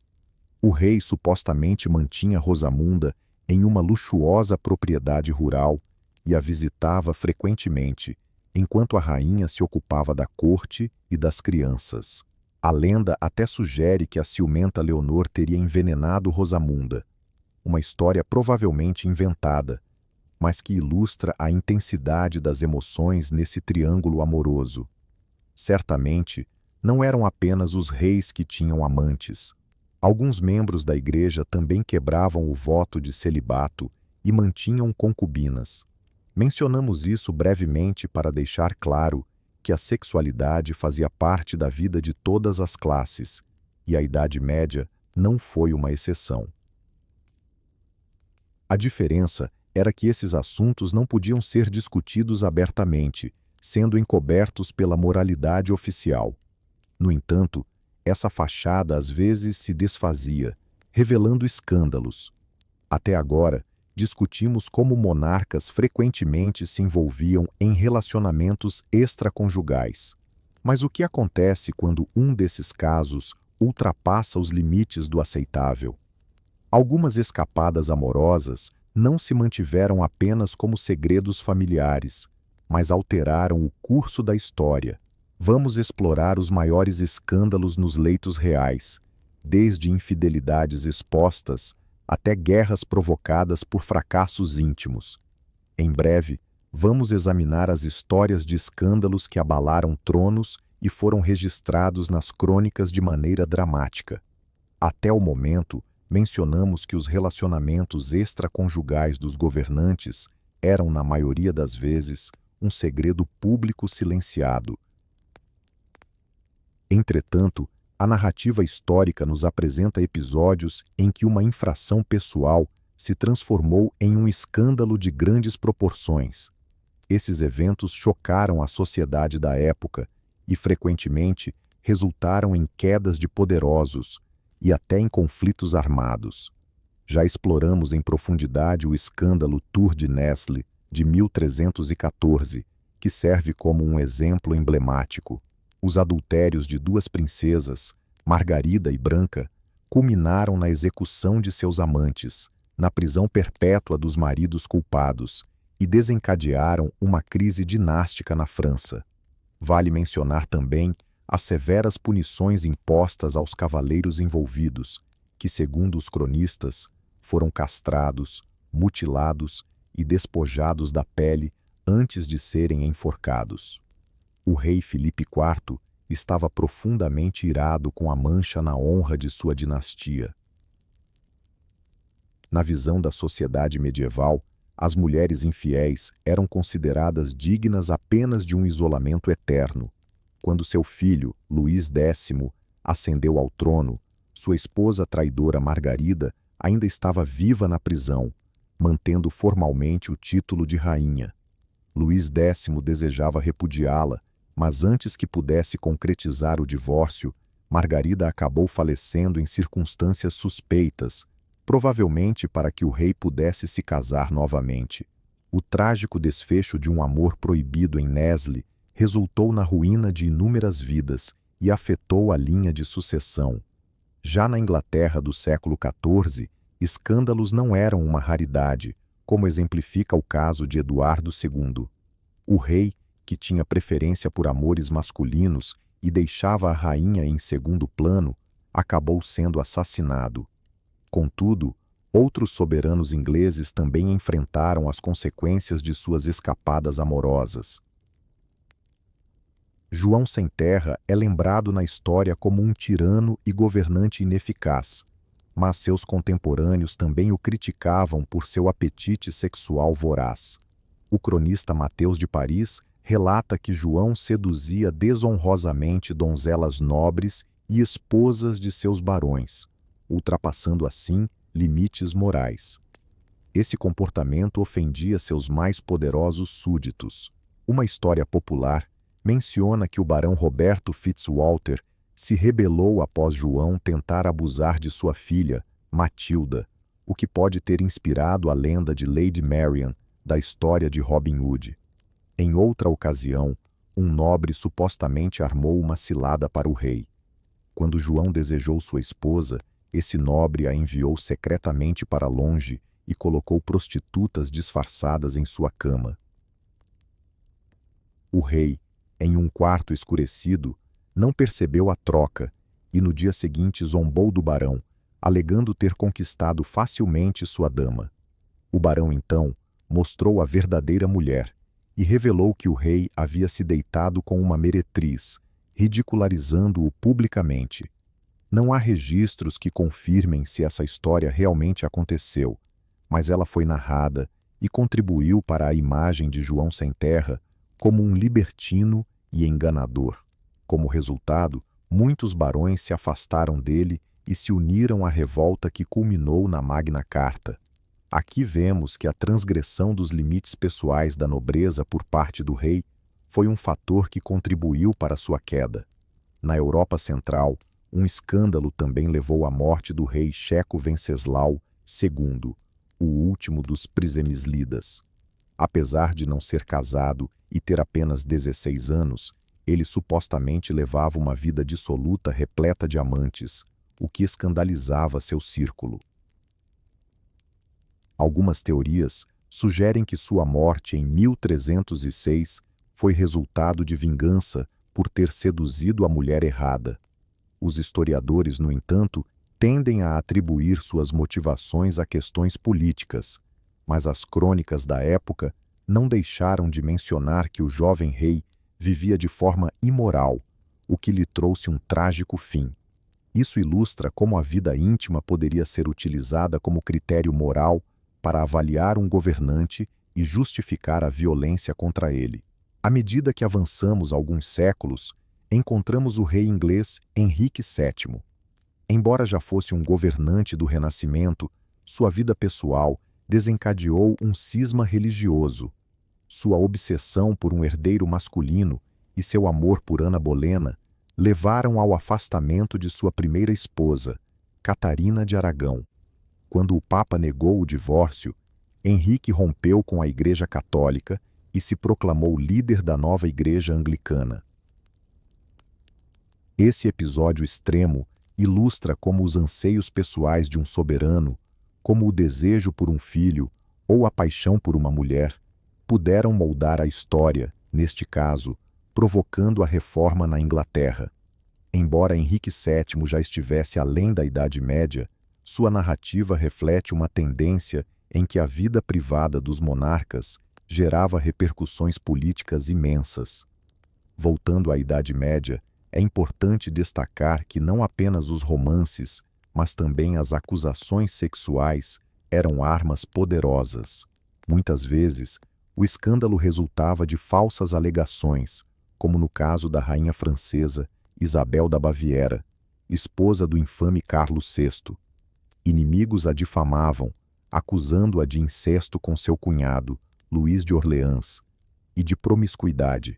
O rei supostamente mantinha Rosamunda em uma luxuosa propriedade rural e a visitava frequentemente, enquanto a rainha se ocupava da corte e das crianças. A lenda até sugere que a ciumenta Leonor teria envenenado Rosamunda, uma história provavelmente inventada, mas que ilustra a intensidade das emoções nesse triângulo amoroso. Certamente, não eram apenas os reis que tinham amantes. Alguns membros da igreja também quebravam o voto de celibato e mantinham concubinas. Mencionamos isso brevemente para deixar claro que a sexualidade fazia parte da vida de todas as classes, e a Idade Média não foi uma exceção. A diferença era que esses assuntos não podiam ser discutidos abertamente, sendo encobertos pela moralidade oficial. No entanto, essa fachada às vezes se desfazia, revelando escândalos. Até agora, discutimos como monarcas frequentemente se envolviam em relacionamentos extraconjugais. Mas o que acontece quando um desses casos ultrapassa os limites do aceitável? Algumas escapadas amorosas não se mantiveram apenas como segredos familiares, mas alteraram o curso da história. Vamos explorar os maiores escândalos nos leitos reais, desde infidelidades expostas até guerras provocadas por fracassos íntimos. Em breve, vamos examinar as histórias de escândalos que abalaram tronos e foram registrados nas crônicas de maneira dramática. Até o momento, mencionamos que os relacionamentos extraconjugais dos governantes eram, na maioria das vezes, um segredo público silenciado. Entretanto, a narrativa histórica nos apresenta episódios em que uma infração pessoal se transformou em um escândalo de grandes proporções. Esses eventos chocaram a sociedade da época e, frequentemente, resultaram em quedas de poderosos e até em conflitos armados. Já exploramos em profundidade o escândalo Tour de Nesle, de 1314, que serve como um exemplo emblemático. Os adultérios de duas princesas, Margarida e Branca, culminaram na execução de seus amantes, na prisão perpétua dos maridos culpados, e desencadearam uma crise dinástica na França. Vale mencionar também as severas punições impostas aos cavaleiros envolvidos, que, segundo os cronistas, foram castrados, mutilados e despojados da pele antes de serem enforcados. O rei Filipe IV estava profundamente irado com a mancha na honra de sua dinastia. Na visão da sociedade medieval, as mulheres infiéis eram consideradas dignas apenas de um isolamento eterno. Quando seu filho, Luís X, ascendeu ao trono, sua esposa traidora Margarida ainda estava viva na prisão, mantendo formalmente o título de rainha. Luís X desejava repudiá-la, mas antes que pudesse concretizar o divórcio, Margarida acabou falecendo em circunstâncias suspeitas, provavelmente para que o rei pudesse se casar novamente. O trágico desfecho de um amor proibido em Nesle resultou na ruína de inúmeras vidas e afetou a linha de sucessão. Já na Inglaterra do século XIV, escândalos não eram uma raridade, como exemplifica o caso de Eduardo II. O rei, que tinha preferência por amores masculinos e deixava a rainha em segundo plano, acabou sendo assassinado. Contudo, outros soberanos ingleses também enfrentaram as consequências de suas escapadas amorosas. João Sem Terra é lembrado na história como um tirano e governante ineficaz, mas seus contemporâneos também o criticavam por seu apetite sexual voraz. O cronista Mateus de Paris relata que João seduzia desonrosamente donzelas nobres e esposas de seus barões, ultrapassando assim limites morais. Esse comportamento ofendia seus mais poderosos súditos. Uma história popular menciona que o barão Roberto Fitzwalter se rebelou após João tentar abusar de sua filha, Matilda, o que pode ter inspirado a lenda de Lady Marian, da história de Robin Hood. Em outra ocasião, um nobre supostamente armou uma cilada para o rei. Quando João desejou sua esposa, esse nobre a enviou secretamente para longe e colocou prostitutas disfarçadas em sua cama. O rei, em um quarto escurecido, não percebeu a troca e no dia seguinte zombou do barão, alegando ter conquistado facilmente sua dama. O barão, então, mostrou a verdadeira mulher e revelou que o rei havia se deitado com uma meretriz, ridicularizando-o publicamente. Não há registros que confirmem se essa história realmente aconteceu, mas ela foi narrada e contribuiu para a imagem de João Sem Terra como um libertino e enganador. Como resultado, muitos barões se afastaram dele e se uniram à revolta que culminou na Magna Carta. Aqui vemos que a transgressão dos limites pessoais da nobreza por parte do rei foi um fator que contribuiu para sua queda. Na Europa Central, um escândalo também levou à morte do rei Checo Venceslau II, o último dos Przemyslidas. Apesar de não ser casado e ter apenas 16 anos, ele supostamente levava uma vida dissoluta repleta de amantes, o que escandalizava seu círculo. Algumas teorias sugerem que sua morte em 1306 foi resultado de vingança por ter seduzido a mulher errada. Os historiadores, no entanto, tendem a atribuir suas motivações a questões políticas, mas as crônicas da época não deixaram de mencionar que o jovem rei vivia de forma imoral, o que lhe trouxe um trágico fim. Isso ilustra como a vida íntima poderia ser utilizada como critério moral para avaliar um governante e justificar a violência contra ele. À medida que avançamos alguns séculos, encontramos o rei inglês Henrique VII. Embora já fosse um governante do Renascimento, sua vida pessoal desencadeou um cisma religioso. Sua obsessão por um herdeiro masculino e seu amor por Ana Bolena levaram ao afastamento de sua primeira esposa, Catarina de Aragão. Quando o Papa negou o divórcio, Henrique rompeu com a Igreja Católica e se proclamou líder da nova Igreja Anglicana. Esse episódio extremo ilustra como os anseios pessoais de um soberano, como o desejo por um filho ou a paixão por uma mulher, puderam moldar a história, neste caso, provocando a reforma na Inglaterra. Embora Henrique VII já estivesse além da Idade Média, sua narrativa reflete uma tendência em que a vida privada dos monarcas gerava repercussões políticas imensas. Voltando à Idade Média, é importante destacar que não apenas os romances, mas também as acusações sexuais eram armas poderosas. Muitas vezes, o escândalo resultava de falsas alegações, como no caso da rainha francesa Isabel da Baviera, esposa do infame Carlos VI. Inimigos a difamavam, acusando-a de incesto com seu cunhado, Luís de Orleans, e de promiscuidade.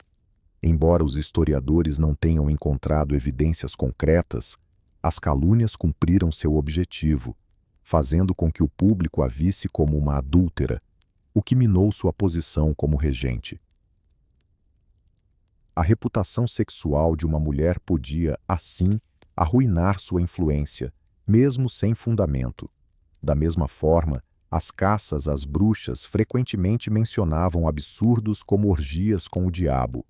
Embora os historiadores não tenham encontrado evidências concretas, as calúnias cumpriram seu objetivo, fazendo com que o público a visse como uma adúltera. o que minou sua posição como regente. A reputação sexual de uma mulher podia, assim, arruinar sua influência, mesmo sem fundamento. Da mesma forma, as caças às bruxas frequentemente mencionavam absurdos como orgias com o diabo.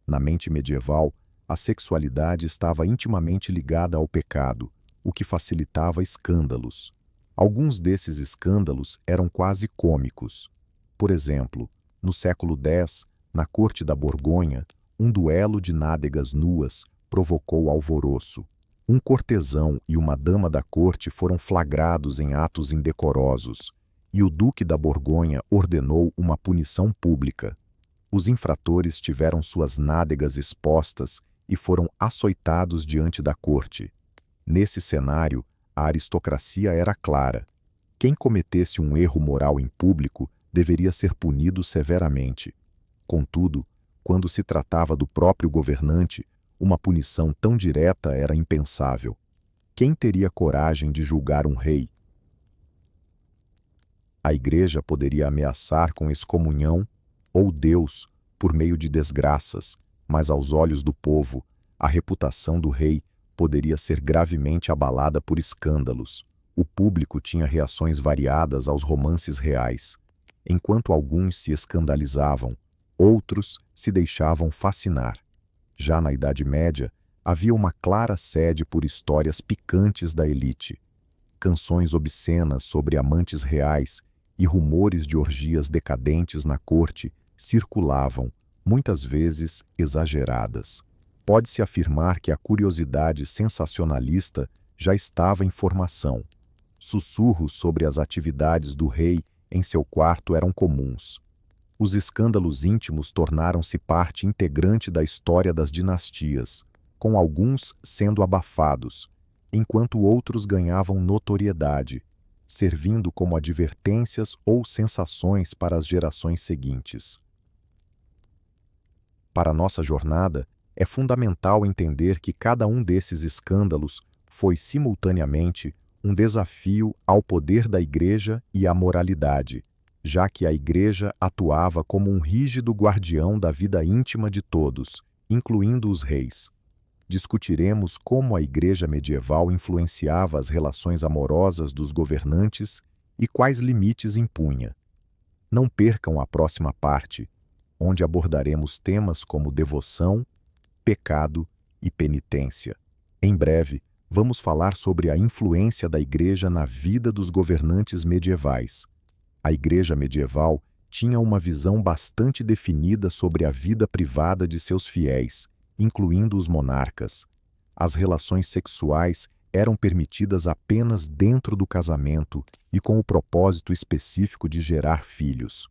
Na mente medieval, a sexualidade estava intimamente ligada ao pecado, o que facilitava escândalos. Alguns desses escândalos eram quase cômicos. Por exemplo, no século X, na corte da Borgonha, um duelo de nádegas nuas provocou alvoroço. Um cortesão e uma dama da corte foram flagrados em atos indecorosos, e o duque da Borgonha ordenou uma punição pública. Os infratores tiveram suas nádegas expostas e foram açoitados diante da corte. Nesse cenário, a aristocracia era clara. Quem cometesse um erro moral em público deveria ser punido severamente. Contudo, quando se tratava do próprio governante, uma punição tão direta era impensável. Quem teria coragem de julgar um rei? A igreja poderia ameaçar com excomunhão ou Deus por meio de desgraças, mas aos olhos do povo, a reputação do rei poderia ser gravemente abalada por escândalos. O público tinha reações variadas aos romances reais. Enquanto alguns se escandalizavam, outros se deixavam fascinar. Já na Idade Média, havia uma clara sede por histórias picantes da elite. Canções obscenas sobre amantes reais e rumores de orgias decadentes na corte circulavam, muitas vezes exageradas. Pode-se afirmar que a curiosidade sensacionalista já estava em formação. Sussurros sobre as atividades do rei em seu quarto eram comuns. Os escândalos íntimos tornaram-se parte integrante da história das dinastias, com alguns sendo abafados, enquanto outros ganhavam notoriedade, servindo como advertências ou sensações para as gerações seguintes. Para nossa jornada, é fundamental entender que cada um desses escândalos foi simultaneamente um desafio ao poder da Igreja e à moralidade, já que a Igreja atuava como um rígido guardião da vida íntima de todos, incluindo os reis. Discutiremos como a Igreja medieval influenciava as relações amorosas dos governantes e quais limites impunha. Não percam a próxima parte, onde abordaremos temas como devoção, pecado e penitência. Em breve, vamos falar sobre a influência da Igreja na vida dos governantes medievais. A Igreja medieval tinha uma visão bastante definida sobre a vida privada de seus fiéis, incluindo os monarcas. As relações sexuais eram permitidas apenas dentro do casamento e com o propósito específico de gerar filhos.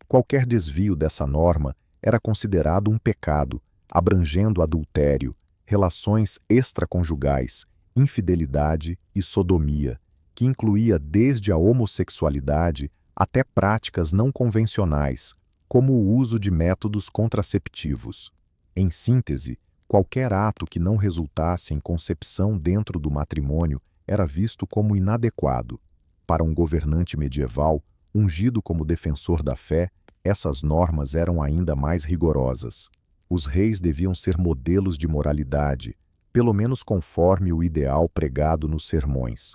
Qualquer desvio dessa norma era considerado um pecado, abrangendo adultério, relações extraconjugais, infidelidade e sodomia, que incluía desde a homossexualidade até práticas não convencionais, como o uso de métodos contraceptivos. Em síntese, qualquer ato que não resultasse em concepção dentro do matrimônio era visto como inadequado. Para um governante medieval, ungido como defensor da fé, essas normas eram ainda mais rigorosas. Os reis deviam ser modelos de moralidade, pelo menos conforme o ideal pregado nos sermões.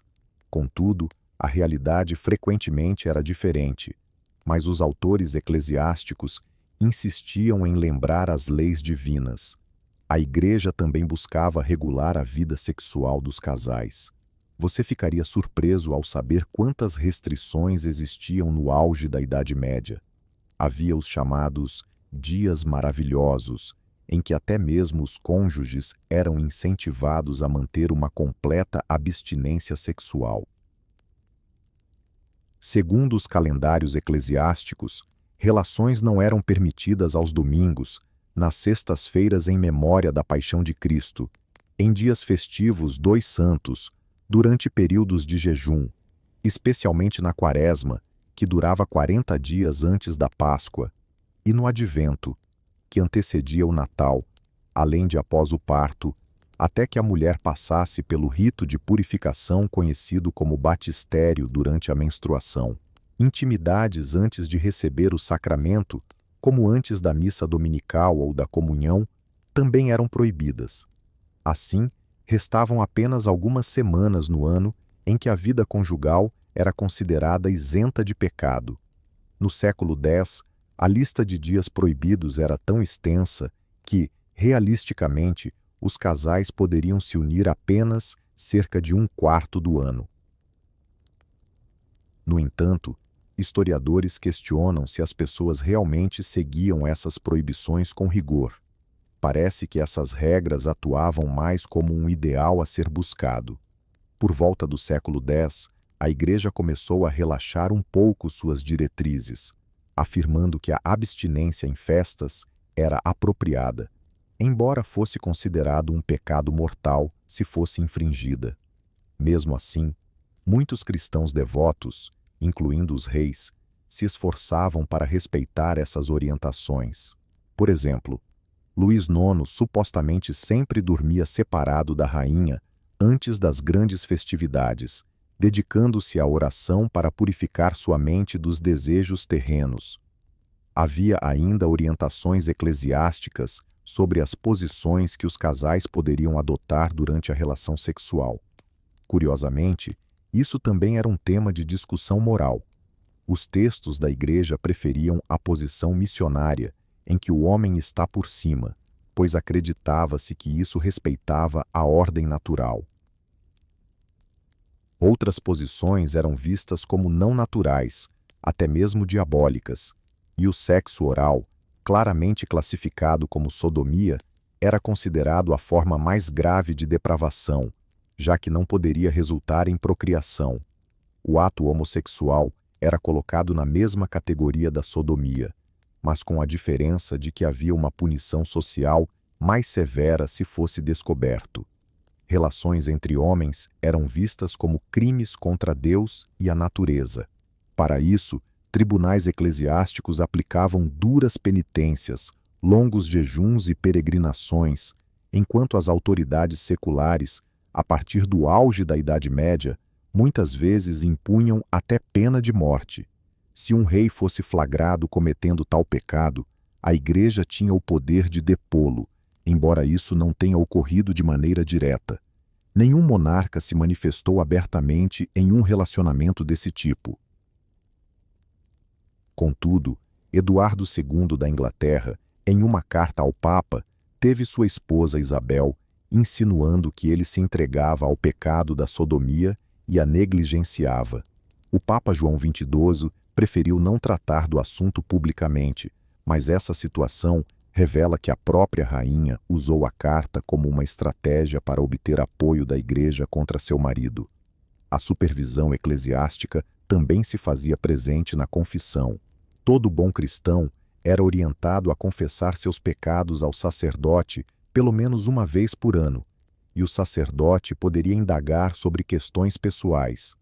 Contudo, a realidade frequentemente era diferente, mas os autores eclesiásticos insistiam em lembrar as leis divinas. A Igreja também buscava regular a vida sexual dos casais. Você ficaria surpreso ao saber quantas restrições existiam no auge da Idade Média. Havia os chamados dias maravilhosos, em que até mesmo os cônjuges eram incentivados a manter uma completa abstinência sexual. Segundo os calendários eclesiásticos, relações não eram permitidas aos domingos, nas sextas-feiras em memória da Paixão de Cristo, em dias festivos dos santos, durante períodos de jejum, especialmente na Quaresma, que durava 40 dias antes da Páscoa, e no Advento, que antecedia o Natal, além de após o parto, até que a mulher passasse pelo rito de purificação conhecido como batistério durante a menstruação. Intimidades antes de receber o sacramento, como antes da missa dominical ou da comunhão, também eram proibidas. Assim, restavam apenas algumas semanas no ano em que a vida conjugal era considerada isenta de pecado. No século X, a lista de dias proibidos era tão extensa que, realisticamente, os casais poderiam se unir apenas cerca de um quarto do ano. No entanto, historiadores questionam se as pessoas realmente seguiam essas proibições com rigor. Parece que essas regras atuavam mais como um ideal a ser buscado. Por volta do século X, a Igreja começou a relaxar um pouco suas diretrizes, afirmando que a abstinência em festas era apropriada, embora fosse considerado um pecado mortal se fosse infringida. Mesmo assim, muitos cristãos devotos, incluindo os reis, se esforçavam para respeitar essas orientações. Por exemplo, Luís IX supostamente sempre dormia separado da rainha antes das grandes festividades, dedicando-se à oração para purificar sua mente dos desejos terrenos. Havia ainda orientações eclesiásticas sobre as posições que os casais poderiam adotar durante a relação sexual. Curiosamente, isso também era um tema de discussão moral. Os textos da Igreja preferiam a posição missionária, em que o homem está por cima, pois acreditava-se que isso respeitava a ordem natural. Outras posições eram vistas como não naturais, até mesmo diabólicas, e o sexo oral, claramente classificado como sodomia, era considerado a forma mais grave de depravação, já que não poderia resultar em procriação. O ato homossexual era colocado na mesma categoria da sodomia, mas com a diferença de que havia uma punição social mais severa se fosse descoberto. Relações entre homens eram vistas como crimes contra Deus e a natureza. Para isso, tribunais eclesiásticos aplicavam duras penitências, longos jejuns e peregrinações, enquanto as autoridades seculares, a partir do auge da Idade Média, muitas vezes impunham até pena de morte. Se um rei fosse flagrado cometendo tal pecado, a Igreja tinha o poder de depô-lo, embora isso não tenha ocorrido de maneira direta. Nenhum monarca se manifestou abertamente em um relacionamento desse tipo. Contudo, Eduardo II da Inglaterra, em uma carta ao Papa, teve sua esposa Isabel insinuando que ele se entregava ao pecado da sodomia e a negligenciava. O Papa João XXII preferiu não tratar do assunto publicamente, mas essa situação revela que a própria rainha usou a carta como uma estratégia para obter apoio da Igreja contra seu marido. A supervisão eclesiástica também se fazia presente na confissão. Todo bom cristão era orientado a confessar seus pecados ao sacerdote pelo menos uma vez por ano, e o sacerdote poderia indagar sobre questões pessoais.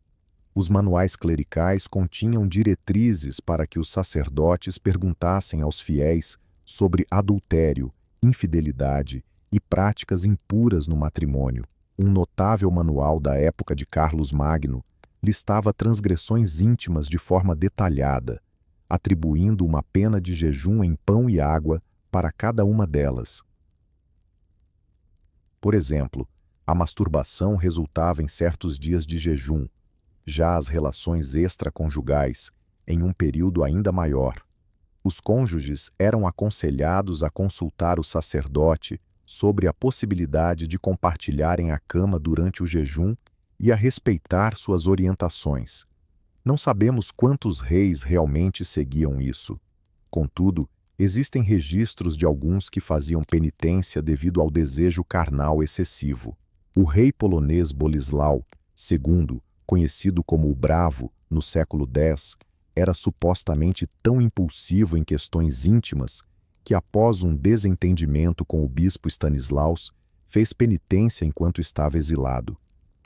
Os manuais clericais continham diretrizes para que os sacerdotes perguntassem aos fiéis sobre adultério, infidelidade e práticas impuras no matrimônio. Um notável manual da época de Carlos Magno listava transgressões íntimas de forma detalhada, atribuindo uma pena de jejum em pão e água para cada uma delas. Por exemplo, a masturbação resultava em certos dias de jejum, já as relações extraconjugais, em um período ainda maior. Os cônjuges eram aconselhados a consultar o sacerdote sobre a possibilidade de compartilharem a cama durante o jejum e a respeitar suas orientações. Não sabemos quantos reis realmente seguiam isso. Contudo, existem registros de alguns que faziam penitência devido ao desejo carnal excessivo. O rei polonês Boleslao II, conhecido como o Bravo no século X, era supostamente tão impulsivo em questões íntimas que, após um desentendimento com o bispo Stanislaus, fez penitência enquanto estava exilado.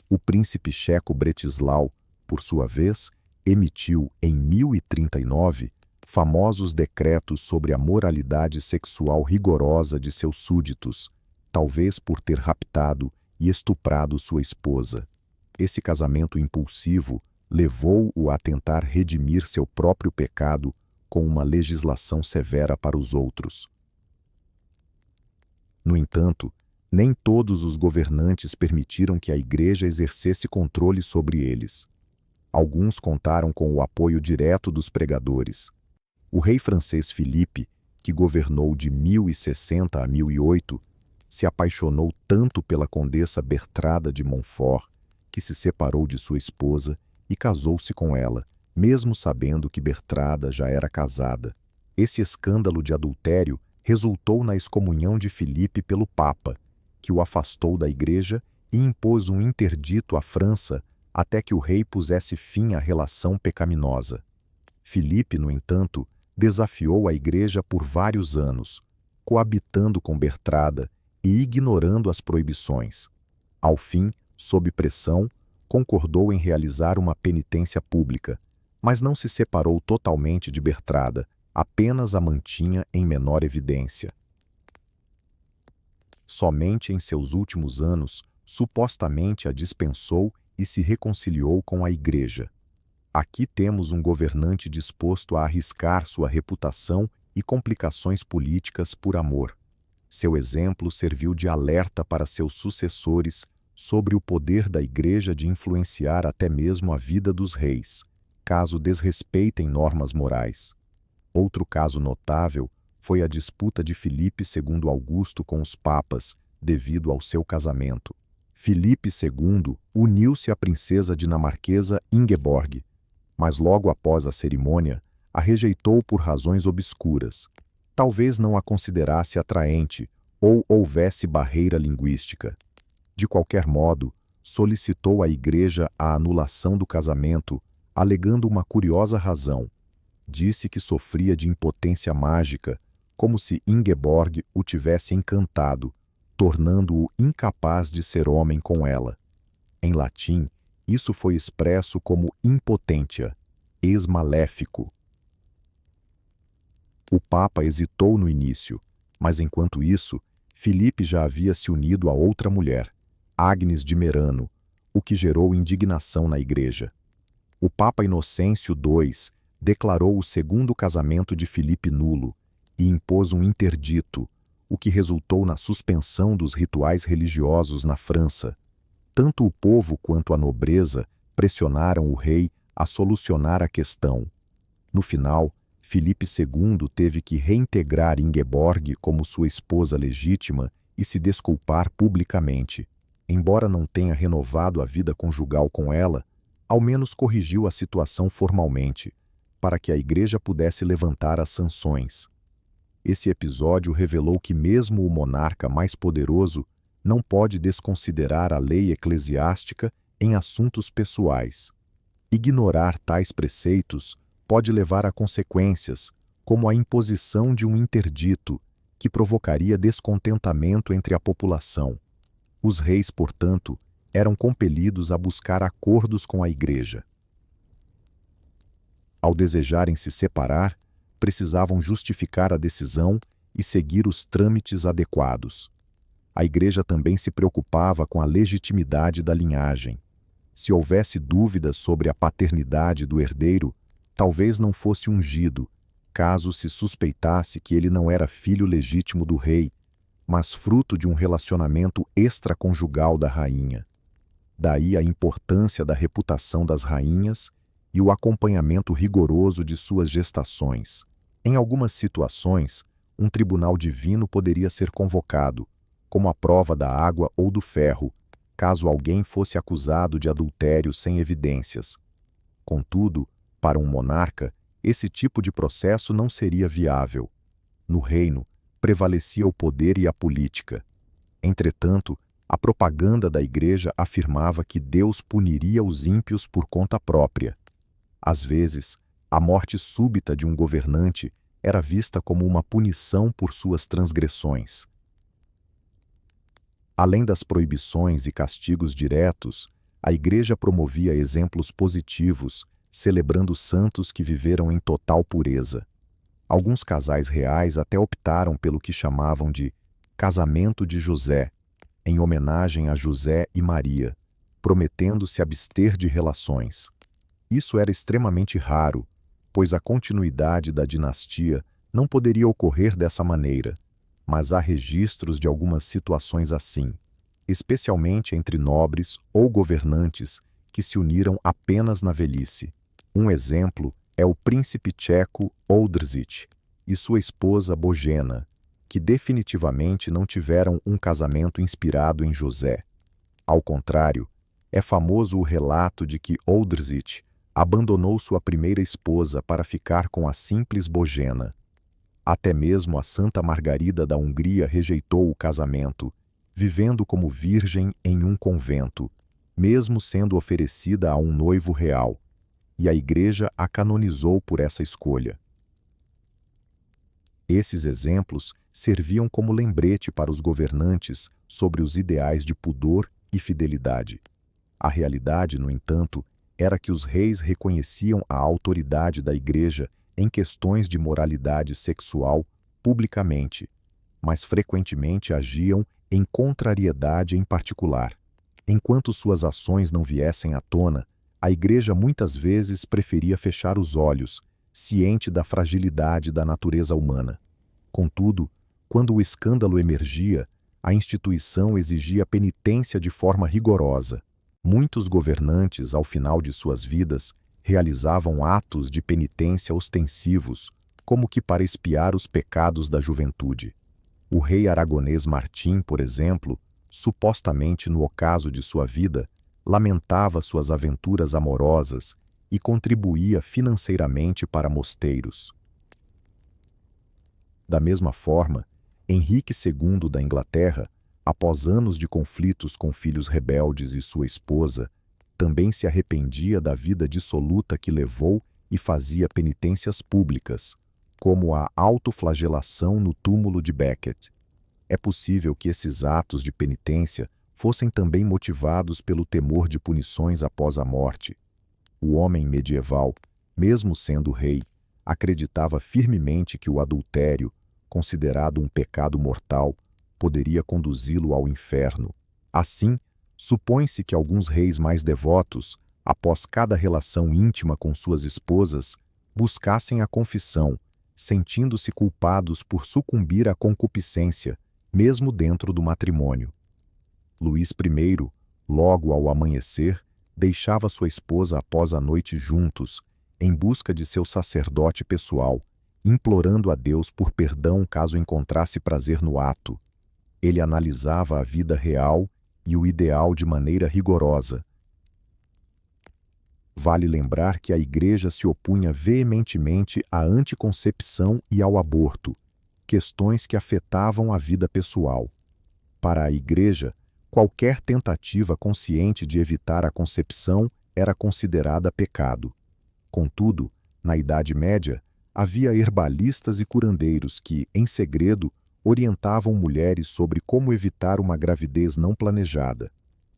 O príncipe checo Bretislau, por sua vez, emitiu, em 1039, famosos decretos sobre a moralidade sexual rigorosa de seus súditos, talvez por ter raptado e estuprado sua esposa. Esse casamento impulsivo levou-o a tentar redimir seu próprio pecado com uma legislação severa para os outros. No entanto, nem todos os governantes permitiram que a Igreja exercesse controle sobre eles. Alguns contaram com o apoio direto dos pregadores. O rei francês Filipe, que governou de 1060 a 1008, se apaixonou tanto pela condessa Bertrada de Montfort que se separou de sua esposa e casou-se com ela, mesmo sabendo que Bertrada já era casada. Esse escândalo de adultério resultou na excomunhão de Filipe pelo Papa, que o afastou da Igreja e impôs um interdito à França até que o rei pusesse fim à relação pecaminosa. Filipe, no entanto, desafiou a Igreja por vários anos, coabitando com Bertrada e ignorando as proibições. Ao fim, sob pressão, concordou em realizar uma penitência pública, mas não se separou totalmente de Bertrada, apenas a mantinha em menor evidência. Somente em seus últimos anos, supostamente a dispensou e se reconciliou com a Igreja. Aqui temos um governante disposto a arriscar sua reputação e complicações políticas por amor. Seu exemplo serviu de alerta para seus sucessores sobre o poder da Igreja de influenciar até mesmo a vida dos reis, caso desrespeitem normas morais. Outro caso notável foi a disputa de Filipe II Augusto com os papas, devido ao seu casamento. Filipe II uniu-se à princesa dinamarquesa Ingeborg, mas logo após a cerimônia, a rejeitou por razões obscuras. Talvez não a considerasse atraente ou houvesse barreira linguística. De qualquer modo, solicitou à Igreja a anulação do casamento, alegando uma curiosa razão. Disse que sofria de impotência mágica, como se Ingeborg o tivesse encantado, tornando-o incapaz de ser homem com ela. Em latim, isso foi expresso como impotentia, ex maléfico. O Papa hesitou no início, mas enquanto isso, Filipe já havia se unido a outra mulher, Agnes de Merano, o que gerou indignação na Igreja. O Papa Inocêncio II declarou o segundo casamento de Filipe nulo e impôs um interdito, o que resultou na suspensão dos rituais religiosos na França. Tanto o povo quanto a nobreza pressionaram o rei a solucionar a questão. No final, Filipe II teve que reintegrar Ingeborg como sua esposa legítima e se desculpar publicamente. Embora não tenha renovado a vida conjugal com ela, ao menos corrigiu a situação formalmente, para que a Igreja pudesse levantar as sanções. Esse episódio revelou que mesmo o monarca mais poderoso não pode desconsiderar a lei eclesiástica em assuntos pessoais. Ignorar tais preceitos pode levar a consequências, como a imposição de um interdito, que provocaria descontentamento entre a população. Os reis, portanto, eram compelidos a buscar acordos com a Igreja. Ao desejarem se separar, precisavam justificar a decisão e seguir os trâmites adequados. A Igreja também se preocupava com a legitimidade da linhagem. Se houvesse dúvidas sobre a paternidade do herdeiro, talvez não fosse ungido, caso se suspeitasse que ele não era filho legítimo do rei, mas fruto de um relacionamento extraconjugal da rainha. Daí a importância da reputação das rainhas e o acompanhamento rigoroso de suas gestações. Em algumas situações, um tribunal divino poderia ser convocado, como a prova da água ou do ferro, caso alguém fosse acusado de adultério sem evidências. Contudo, para um monarca, esse tipo de processo não seria viável. No reino, prevalecia o poder e a política. Entretanto, a propaganda da Igreja afirmava que Deus puniria os ímpios por conta própria. Às vezes, a morte súbita de um governante era vista como uma punição por suas transgressões. Além das proibições e castigos diretos, a Igreja promovia exemplos positivos, celebrando santos que viveram em total pureza. Alguns casais reais até optaram pelo que chamavam de casamento de José, em homenagem a José e Maria, prometendo se abster de relações. Isso era extremamente raro, pois a continuidade da dinastia não poderia ocorrer dessa maneira, mas há registros de algumas situações assim, especialmente entre nobres ou governantes que se uniram apenas na velhice. Um exemplo é o príncipe tcheco Oldřich e sua esposa Bojena, que definitivamente não tiveram um casamento inspirado em José. Ao contrário, é famoso o relato de que Oldřich abandonou sua primeira esposa para ficar com a simples Bojena. Até mesmo a Santa Margarida da Hungria rejeitou o casamento, vivendo como virgem em um convento, mesmo sendo oferecida a um noivo real, e a Igreja a canonizou por essa escolha. Esses exemplos serviam como lembrete para os governantes sobre os ideais de pudor e fidelidade. A realidade, no entanto, era que os reis reconheciam a autoridade da Igreja em questões de moralidade sexual publicamente, mas frequentemente agiam em contrariedade em particular. Enquanto suas ações não viessem à tona, a Igreja muitas vezes preferia fechar os olhos, ciente da fragilidade da natureza humana. Contudo, quando o escândalo emergia, a instituição exigia penitência de forma rigorosa. Muitos governantes, ao final de suas vidas, realizavam atos de penitência ostensivos, como que para expiar os pecados da juventude. O rei aragonês Martim, por exemplo, supostamente no ocaso de sua vida, lamentava suas aventuras amorosas e contribuía financeiramente para mosteiros. Da mesma forma, Henrique II da Inglaterra, após anos de conflitos com filhos rebeldes e sua esposa, também se arrependia da vida dissoluta que levou e fazia penitências públicas, como a autoflagelação no túmulo de Becket. É possível que esses atos de penitência fossem também motivados pelo temor de punições após a morte. O homem medieval, mesmo sendo rei, acreditava firmemente que o adultério, considerado um pecado mortal, poderia conduzi-lo ao inferno. Assim, supõe-se que alguns reis mais devotos, após cada relação íntima com suas esposas, buscassem a confissão, sentindo-se culpados por sucumbir à concupiscência, mesmo dentro do matrimônio. Luís I, logo ao amanhecer, deixava sua esposa após a noite juntos, em busca de seu sacerdote pessoal, implorando a Deus por perdão caso encontrasse prazer no ato. Ele analisava a vida real e o ideal de maneira rigorosa. Vale lembrar que a Igreja se opunha veementemente à anticoncepção e ao aborto, questões que afetavam a vida pessoal. Para a Igreja, qualquer tentativa consciente de evitar a concepção era considerada pecado. Contudo, na Idade Média, havia herbalistas e curandeiros que, em segredo, orientavam mulheres sobre como evitar uma gravidez não planejada,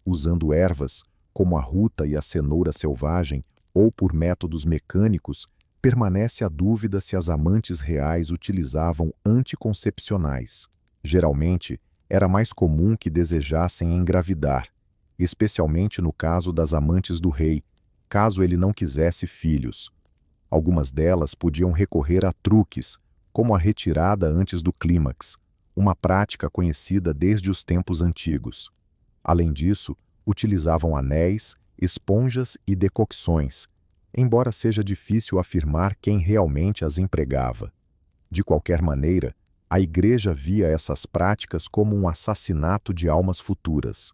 usando ervas, como a ruta e a cenoura selvagem, ou por métodos mecânicos. Permanece a dúvida se as amantes reais utilizavam anticoncepcionais. Geralmente, era mais comum que desejassem engravidar, especialmente no caso das amantes do rei, caso ele não quisesse filhos. Algumas delas podiam recorrer a truques, como a retirada antes do clímax, uma prática conhecida desde os tempos antigos. Além disso, utilizavam anéis, esponjas e decocções, embora seja difícil afirmar quem realmente as empregava. De qualquer maneira, a Igreja via essas práticas como um assassinato de almas futuras.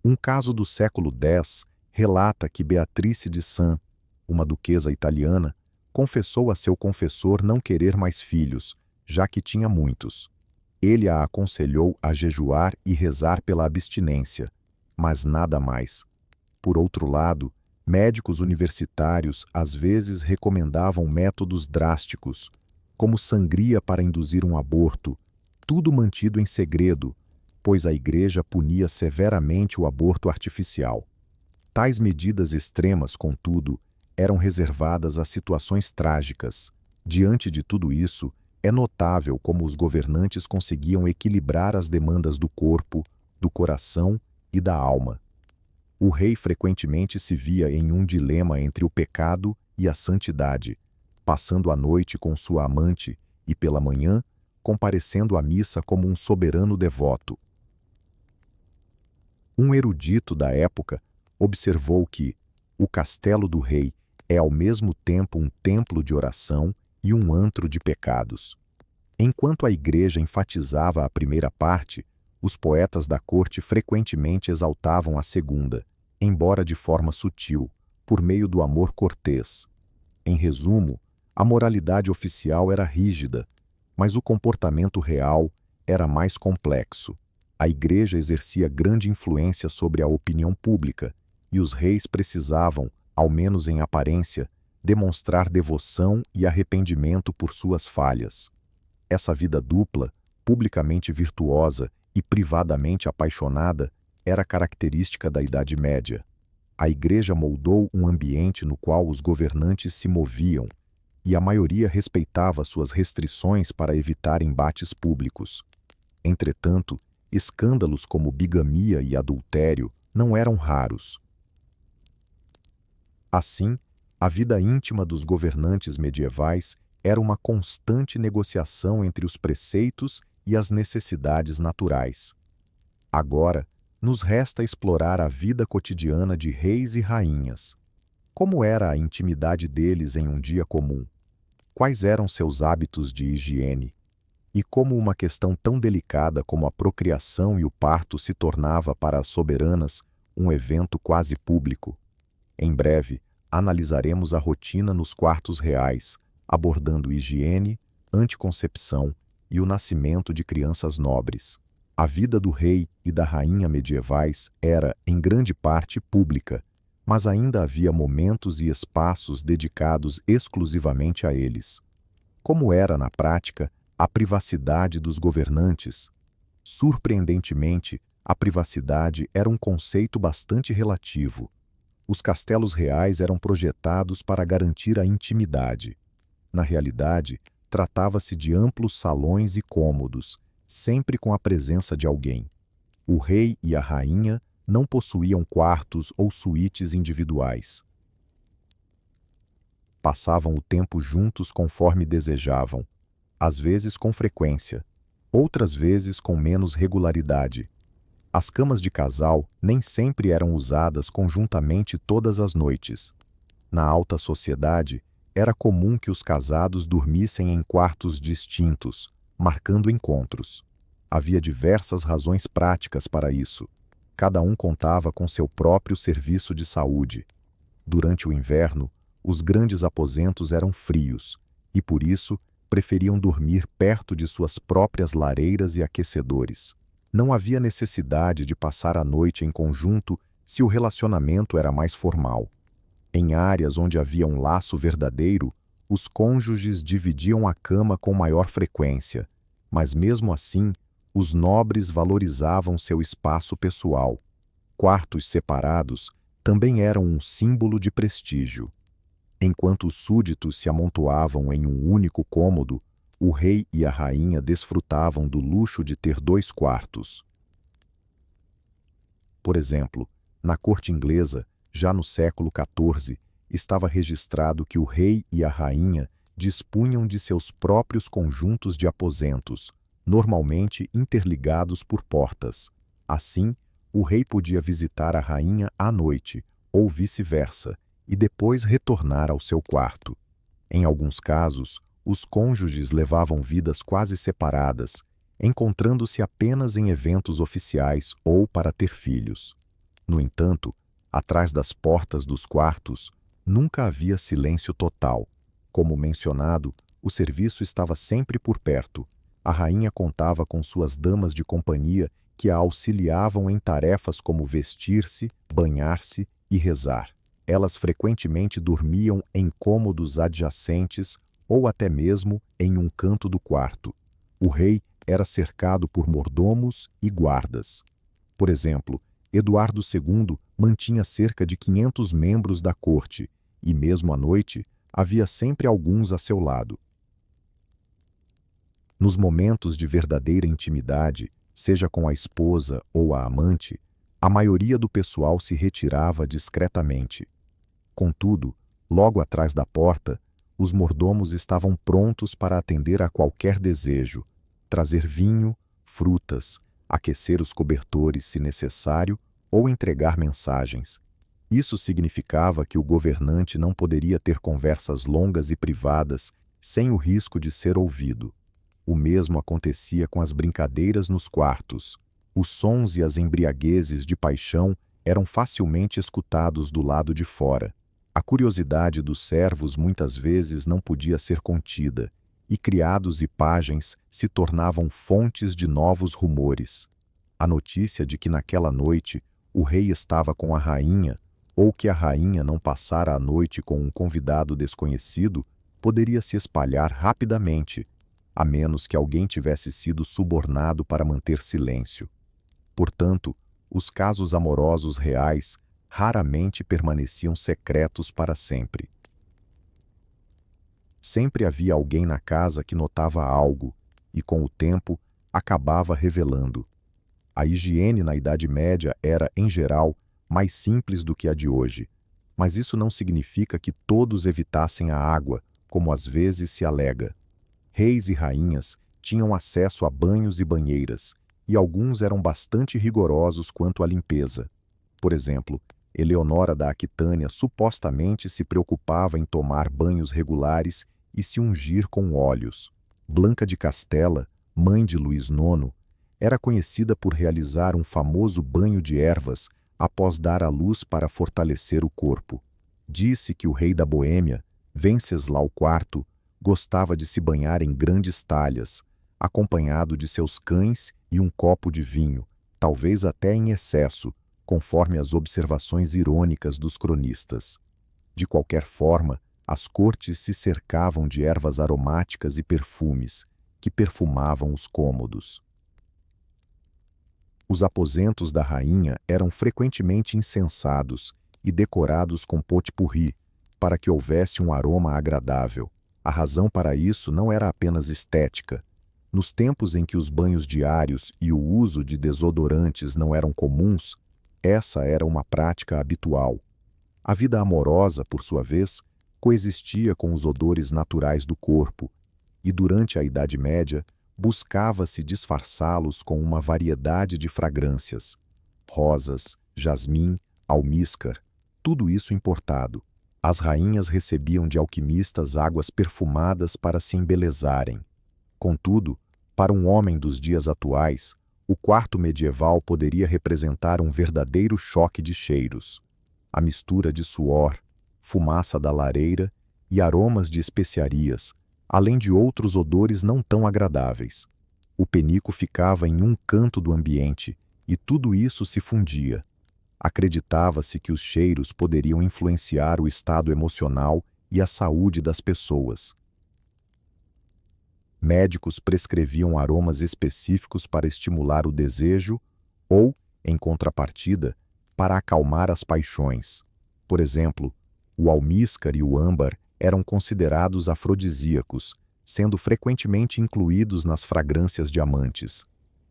Um caso do século X relata que Beatrice de Sán, uma duquesa italiana, confessou a seu confessor não querer mais filhos, já que tinha muitos. Ele a aconselhou a jejuar e rezar pela abstinência, mas nada mais. Por outro lado, médicos universitários às vezes recomendavam métodos drásticos, como sangria para induzir um aborto, tudo mantido em segredo, pois a Igreja punia severamente o aborto artificial. Tais medidas extremas, contudo, eram reservadas a situações trágicas. Diante de tudo isso, é notável como os governantes conseguiam equilibrar as demandas do corpo, do coração e da alma. O rei frequentemente se via em um dilema entre o pecado e a santidade, passando a noite com sua amante e, pela manhã, comparecendo à missa como um soberano devoto. Um erudito da época observou que o castelo do rei é ao mesmo tempo um templo de oração e um antro de pecados. Enquanto a igreja enfatizava a primeira parte, os poetas da corte frequentemente exaltavam a segunda, embora de forma sutil, por meio do amor cortês. Em resumo, a moralidade oficial era rígida, mas o comportamento real era mais complexo. A igreja exercia grande influência sobre a opinião pública, e os reis precisavam, ao menos em aparência, demonstrar devoção e arrependimento por suas falhas. Essa vida dupla, publicamente virtuosa e privadamente apaixonada, era característica da Idade Média. A igreja moldou um ambiente no qual os governantes se moviam, e a maioria respeitava suas restrições para evitar embates públicos. Entretanto, escândalos como bigamia e adultério não eram raros. Assim, a vida íntima dos governantes medievais era uma constante negociação entre os preceitos e as necessidades naturais. Agora, nos resta explorar a vida cotidiana de reis e rainhas. Como era a intimidade deles em um dia comum? Quais eram seus hábitos de higiene? E como uma questão tão delicada como a procriação e o parto se tornava para as soberanas um evento quase público? Em breve, analisaremos a rotina nos quartos reais, abordando higiene, anticoncepção e o nascimento de crianças nobres. A vida do rei e da rainha medievais era, em grande parte, pública, mas ainda havia momentos e espaços dedicados exclusivamente a eles. Como era, na prática, a privacidade dos governantes? Surpreendentemente, a privacidade era um conceito bastante relativo. Os castelos reais eram projetados para garantir a intimidade. Na realidade, tratava-se de amplos salões e cômodos, sempre com a presença de alguém. O rei e a rainha não possuíam quartos ou suítes individuais. Passavam o tempo juntos conforme desejavam, às vezes com frequência, outras vezes com menos regularidade. As camas de casal nem sempre eram usadas conjuntamente todas as noites. Na alta sociedade, era comum que os casados dormissem em quartos distintos, marcando encontros. Havia diversas razões práticas para isso. Cada um contava com seu próprio serviço de saúde. Durante o inverno, os grandes aposentos eram frios, e por isso preferiam dormir perto de suas próprias lareiras e aquecedores. Não havia necessidade de passar a noite em conjunto se o relacionamento era mais formal. Em áreas onde havia um laço verdadeiro, os cônjuges dividiam a cama com maior frequência, mas mesmo assim, os nobres valorizavam seu espaço pessoal. Quartos separados também eram um símbolo de prestígio. Enquanto os súditos se amontoavam em um único cômodo, o rei e a rainha desfrutavam do luxo de ter 2 quartos. Por exemplo, na corte inglesa, já no século XIV, estava registrado que o rei e a rainha dispunham de seus próprios conjuntos de aposentos, normalmente interligados por portas. Assim, o rei podia visitar a rainha à noite, ou vice-versa, e depois retornar ao seu quarto. Em alguns casos, os cônjuges levavam vidas quase separadas, encontrando-se apenas em eventos oficiais ou para ter filhos. No entanto, atrás das portas dos quartos, nunca havia silêncio total. Como mencionado, o serviço estava sempre por perto. A rainha contava com suas damas de companhia que a auxiliavam em tarefas como vestir-se, banhar-se e rezar. Elas frequentemente dormiam em cômodos adjacentes ou até mesmo em um canto do quarto. O rei era cercado por mordomos e guardas. Por exemplo, Eduardo II mantinha cerca de 500 membros da corte, e mesmo à noite havia sempre alguns a seu lado. Nos momentos de verdadeira intimidade, seja com a esposa ou a amante, A maioria do pessoal se retirava discretamente. Contudo, logo atrás da porta, os mordomos estavam prontos para atender a qualquer desejo, trazer vinho, frutas, aquecer os cobertores se necessário ou entregar mensagens. Isso significava que o governante não poderia ter conversas longas e privadas sem o risco de ser ouvido. O mesmo acontecia com as brincadeiras nos quartos. Os sons e as embriaguezes de paixão eram facilmente escutados do lado de fora. A curiosidade dos servos muitas vezes não podia ser contida, e criados e pajens se tornavam fontes de novos rumores. A notícia de que naquela noite o rei estava com a rainha, ou que a rainha não passara a noite com um convidado desconhecido, poderia se espalhar rapidamente, a menos que alguém tivesse sido subornado para manter silêncio. Portanto, os casos amorosos reais raramente permaneciam secretos para sempre. Sempre havia alguém na casa que notava algo e, com o tempo, acabava revelando. A higiene na Idade Média era, em geral, mais simples do que a de hoje, mas isso não significa que todos evitassem a água, como às vezes se alega. Reis e rainhas tinham acesso a banhos e banheiras, e alguns eram bastante rigorosos quanto à limpeza. Por exemplo, Eleonora da Aquitânia supostamente se preocupava em tomar banhos regulares e se ungir com óleos. Blanca de Castela, mãe de Luís IX, era conhecida por realizar um famoso banho de ervas após dar à luz para fortalecer o corpo. Disse que o rei da Boêmia, Venceslau IV, gostava de se banhar em grandes talhas, acompanhado de seus cães e um copo de vinho, talvez até em excesso, conforme as observações irônicas dos cronistas. De qualquer forma, as cortes se cercavam de ervas aromáticas e perfumes, que perfumavam os cômodos. Os aposentos da rainha eram frequentemente incensados e decorados com pot-pourri, para que houvesse um aroma agradável. A razão para isso não era apenas estética. Nos tempos em que os banhos diários e o uso de desodorantes não eram comuns, essa era uma prática habitual. A vida amorosa, por sua vez, coexistia com os odores naturais do corpo, e durante a Idade Média, buscava-se disfarçá-los com uma variedade de fragrâncias. Rosas, jasmim, almíscar, tudo isso importado. As rainhas recebiam de alquimistas águas perfumadas para se embelezarem. Contudo, para um homem dos dias atuais, o quarto medieval poderia representar um verdadeiro choque de cheiros. A mistura de suor, fumaça da lareira e aromas de especiarias, além de outros odores não tão agradáveis. O penico ficava em um canto do ambiente e tudo isso se fundia. Acreditava-se que os cheiros poderiam influenciar o estado emocional e a saúde das pessoas. Médicos prescreviam aromas específicos para estimular o desejo ou, em contrapartida, para acalmar as paixões. Por exemplo, o almíscar e o âmbar eram considerados afrodisíacos, sendo frequentemente incluídos nas fragrâncias de amantes.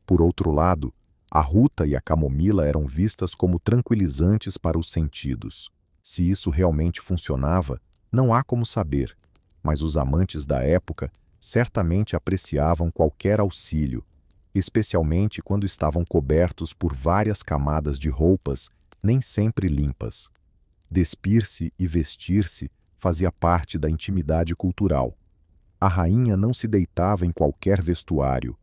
Por outro lado, a ruta e a camomila eram vistas como tranquilizantes para os sentidos. Se isso realmente funcionava, não há como saber, mas os amantes da época certamente apreciavam qualquer auxílio, especialmente quando estavam cobertos por várias camadas de roupas nem sempre limpas. Despir-se e vestir-se fazia parte da intimidade cultural. A rainha não se deitava em qualquer vestuário.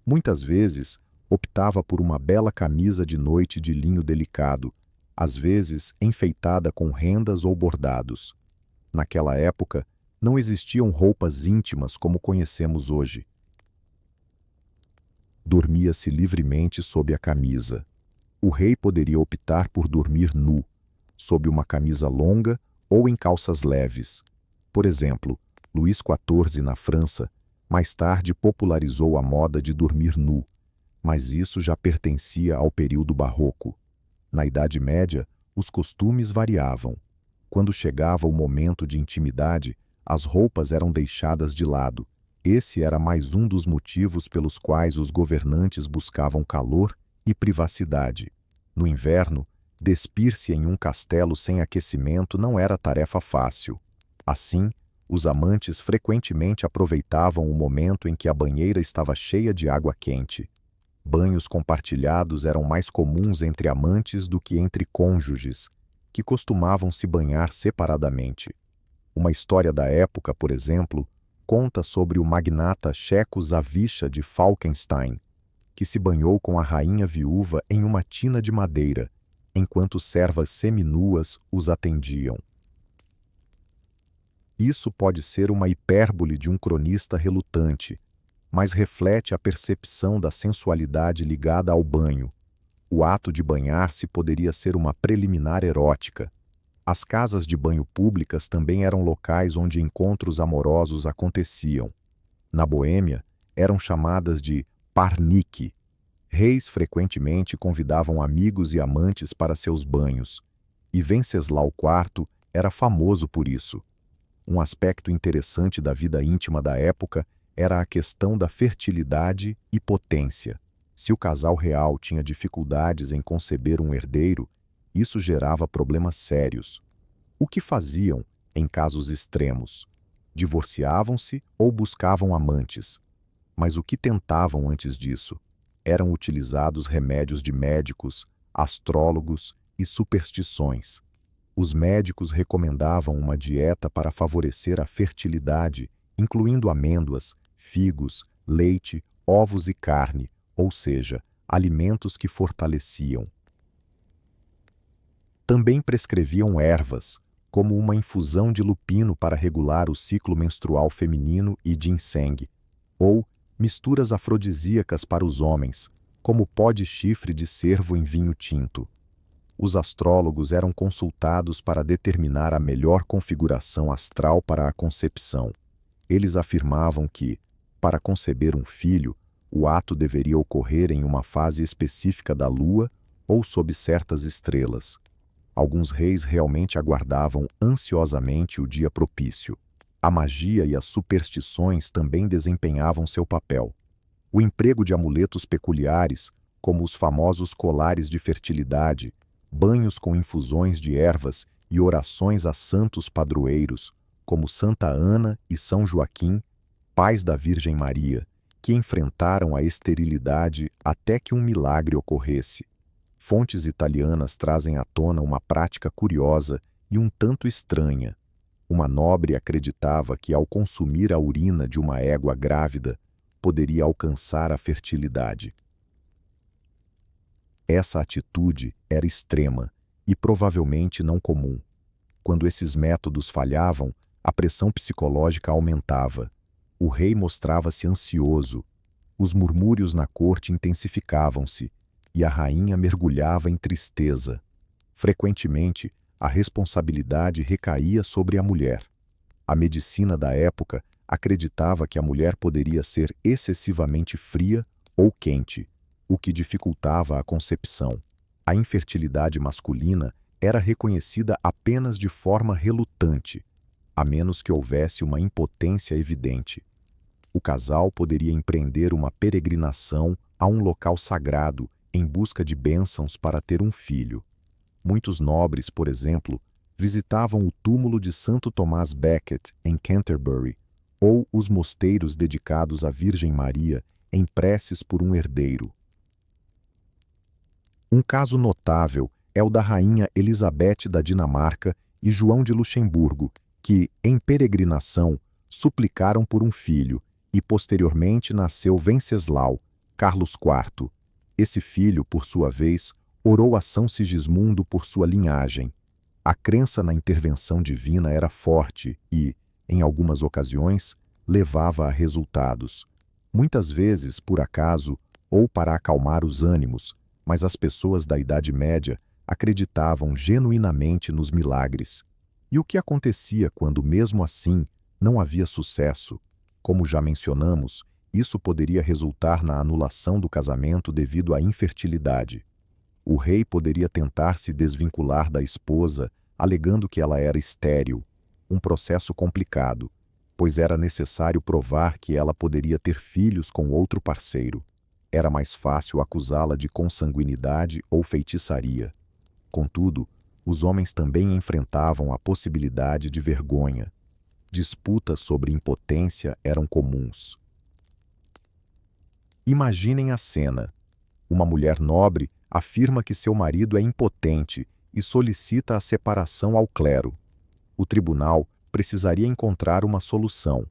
Muitas vezes, optava por uma bela camisa de noite de linho delicado, às vezes enfeitada com rendas ou bordados. Naquela época, não existiam roupas íntimas como conhecemos hoje. Dormia-se livremente sob a camisa. O rei poderia optar por dormir nu, sob uma camisa longa ou em calças leves. Por exemplo, Luís XIV, na França, mais tarde popularizou a moda de dormir nu, mas isso já pertencia ao período barroco. Na Idade Média, os costumes variavam. Quando chegava o momento de intimidade, as roupas eram deixadas de lado. Esse era mais um dos motivos pelos quais os governantes buscavam calor e privacidade. No inverno, despir-se em um castelo sem aquecimento não era tarefa fácil. Assim, os amantes frequentemente aproveitavam o momento em que a banheira estava cheia de água quente. Banhos compartilhados eram mais comuns entre amantes do que entre cônjuges, que costumavam se banhar separadamente. Uma história da época, por exemplo, conta sobre o magnata checo Zawisza de Falkenstein, que se banhou com a rainha viúva em uma tina de madeira, enquanto servas seminuas os atendiam. Isso pode ser uma hipérbole de um cronista relutante, mas reflete a percepção da sensualidade ligada ao banho. O ato de banhar-se poderia ser uma preliminar erótica. As casas de banho públicas também eram locais onde encontros amorosos aconteciam. Na Boêmia, eram chamadas de parnique. Reis frequentemente convidavam amigos e amantes para seus banhos, e Venceslau IV era famoso por isso. Um aspecto interessante da vida íntima da época era a questão da fertilidade e potência. Se o casal real tinha dificuldades em conceber um herdeiro, isso gerava problemas sérios. O que faziam em casos extremos? Divorciavam-se ou buscavam amantes. Mas o que tentavam antes disso? Eram utilizados remédios de médicos, astrólogos e superstições. Os médicos recomendavam uma dieta para favorecer a fertilidade, incluindo amêndoas, figos, leite, ovos e carne, ou seja, alimentos que fortaleciam. Também prescreviam ervas, como uma infusão de lupino para regular o ciclo menstrual feminino e ginseng, ou misturas afrodisíacas para os homens, como pó de chifre de cervo em vinho tinto. Os astrólogos eram consultados para determinar a melhor configuração astral para a concepção. Eles afirmavam que, para conceber um filho, o ato deveria ocorrer em uma fase específica da lua ou sob certas estrelas. Alguns reis realmente aguardavam ansiosamente o dia propício. A magia e as superstições também desempenhavam seu papel. O emprego de amuletos peculiares, como os famosos colares de fertilidade, banhos com infusões de ervas e orações a santos padroeiros, como Santa Ana e São Joaquim, pais da Virgem Maria, que enfrentaram a esterilidade até que um milagre ocorresse. Fontes italianas trazem à tona uma prática curiosa e um tanto estranha. Uma nobre acreditava que, ao consumir a urina de uma égua grávida, poderia alcançar a fertilidade. Essa atitude era extrema e provavelmente não comum. Quando esses métodos falhavam, a pressão psicológica aumentava. O rei mostrava-se ansioso, os murmúrios na corte intensificavam-se e a rainha mergulhava em tristeza. Frequentemente, a responsabilidade recaía sobre a mulher. A medicina da época acreditava que a mulher poderia ser excessivamente fria ou quente, o que dificultava a concepção. A infertilidade masculina era reconhecida apenas de forma relutante, a menos que houvesse uma impotência evidente. O casal poderia empreender uma peregrinação a um local sagrado em busca de bênçãos para ter um filho. Muitos nobres, por exemplo, visitavam o túmulo de Santo Tomás Becket, em Canterbury, ou os mosteiros dedicados à Virgem Maria em preces por um herdeiro. Um caso notável é o da rainha Elizabeth da Dinamarca e João de Luxemburgo, que, em peregrinação, suplicaram por um filho, e posteriormente nasceu Venceslau, Carlos IV. Esse filho, por sua vez, orou a São Sigismundo por sua linhagem. A crença na intervenção divina era forte e, em algumas ocasiões, levava a resultados. Muitas vezes, por acaso, ou para acalmar os ânimos, mas as pessoas da Idade Média acreditavam genuinamente nos milagres. E o que acontecia quando, mesmo assim, não havia sucesso? Como já mencionamos, isso poderia resultar na anulação do casamento devido à infertilidade. O rei poderia tentar se desvincular da esposa, alegando que ela era estéril, um processo complicado, pois era necessário provar que ela poderia ter filhos com outro parceiro. Era mais fácil acusá-la de consanguinidade ou feitiçaria. Contudo, os homens também enfrentavam a possibilidade de vergonha. Disputas sobre impotência eram comuns. Imaginem a cena. Uma mulher nobre afirma que seu marido é impotente e solicita a separação ao clero. O tribunal precisaria encontrar uma solução.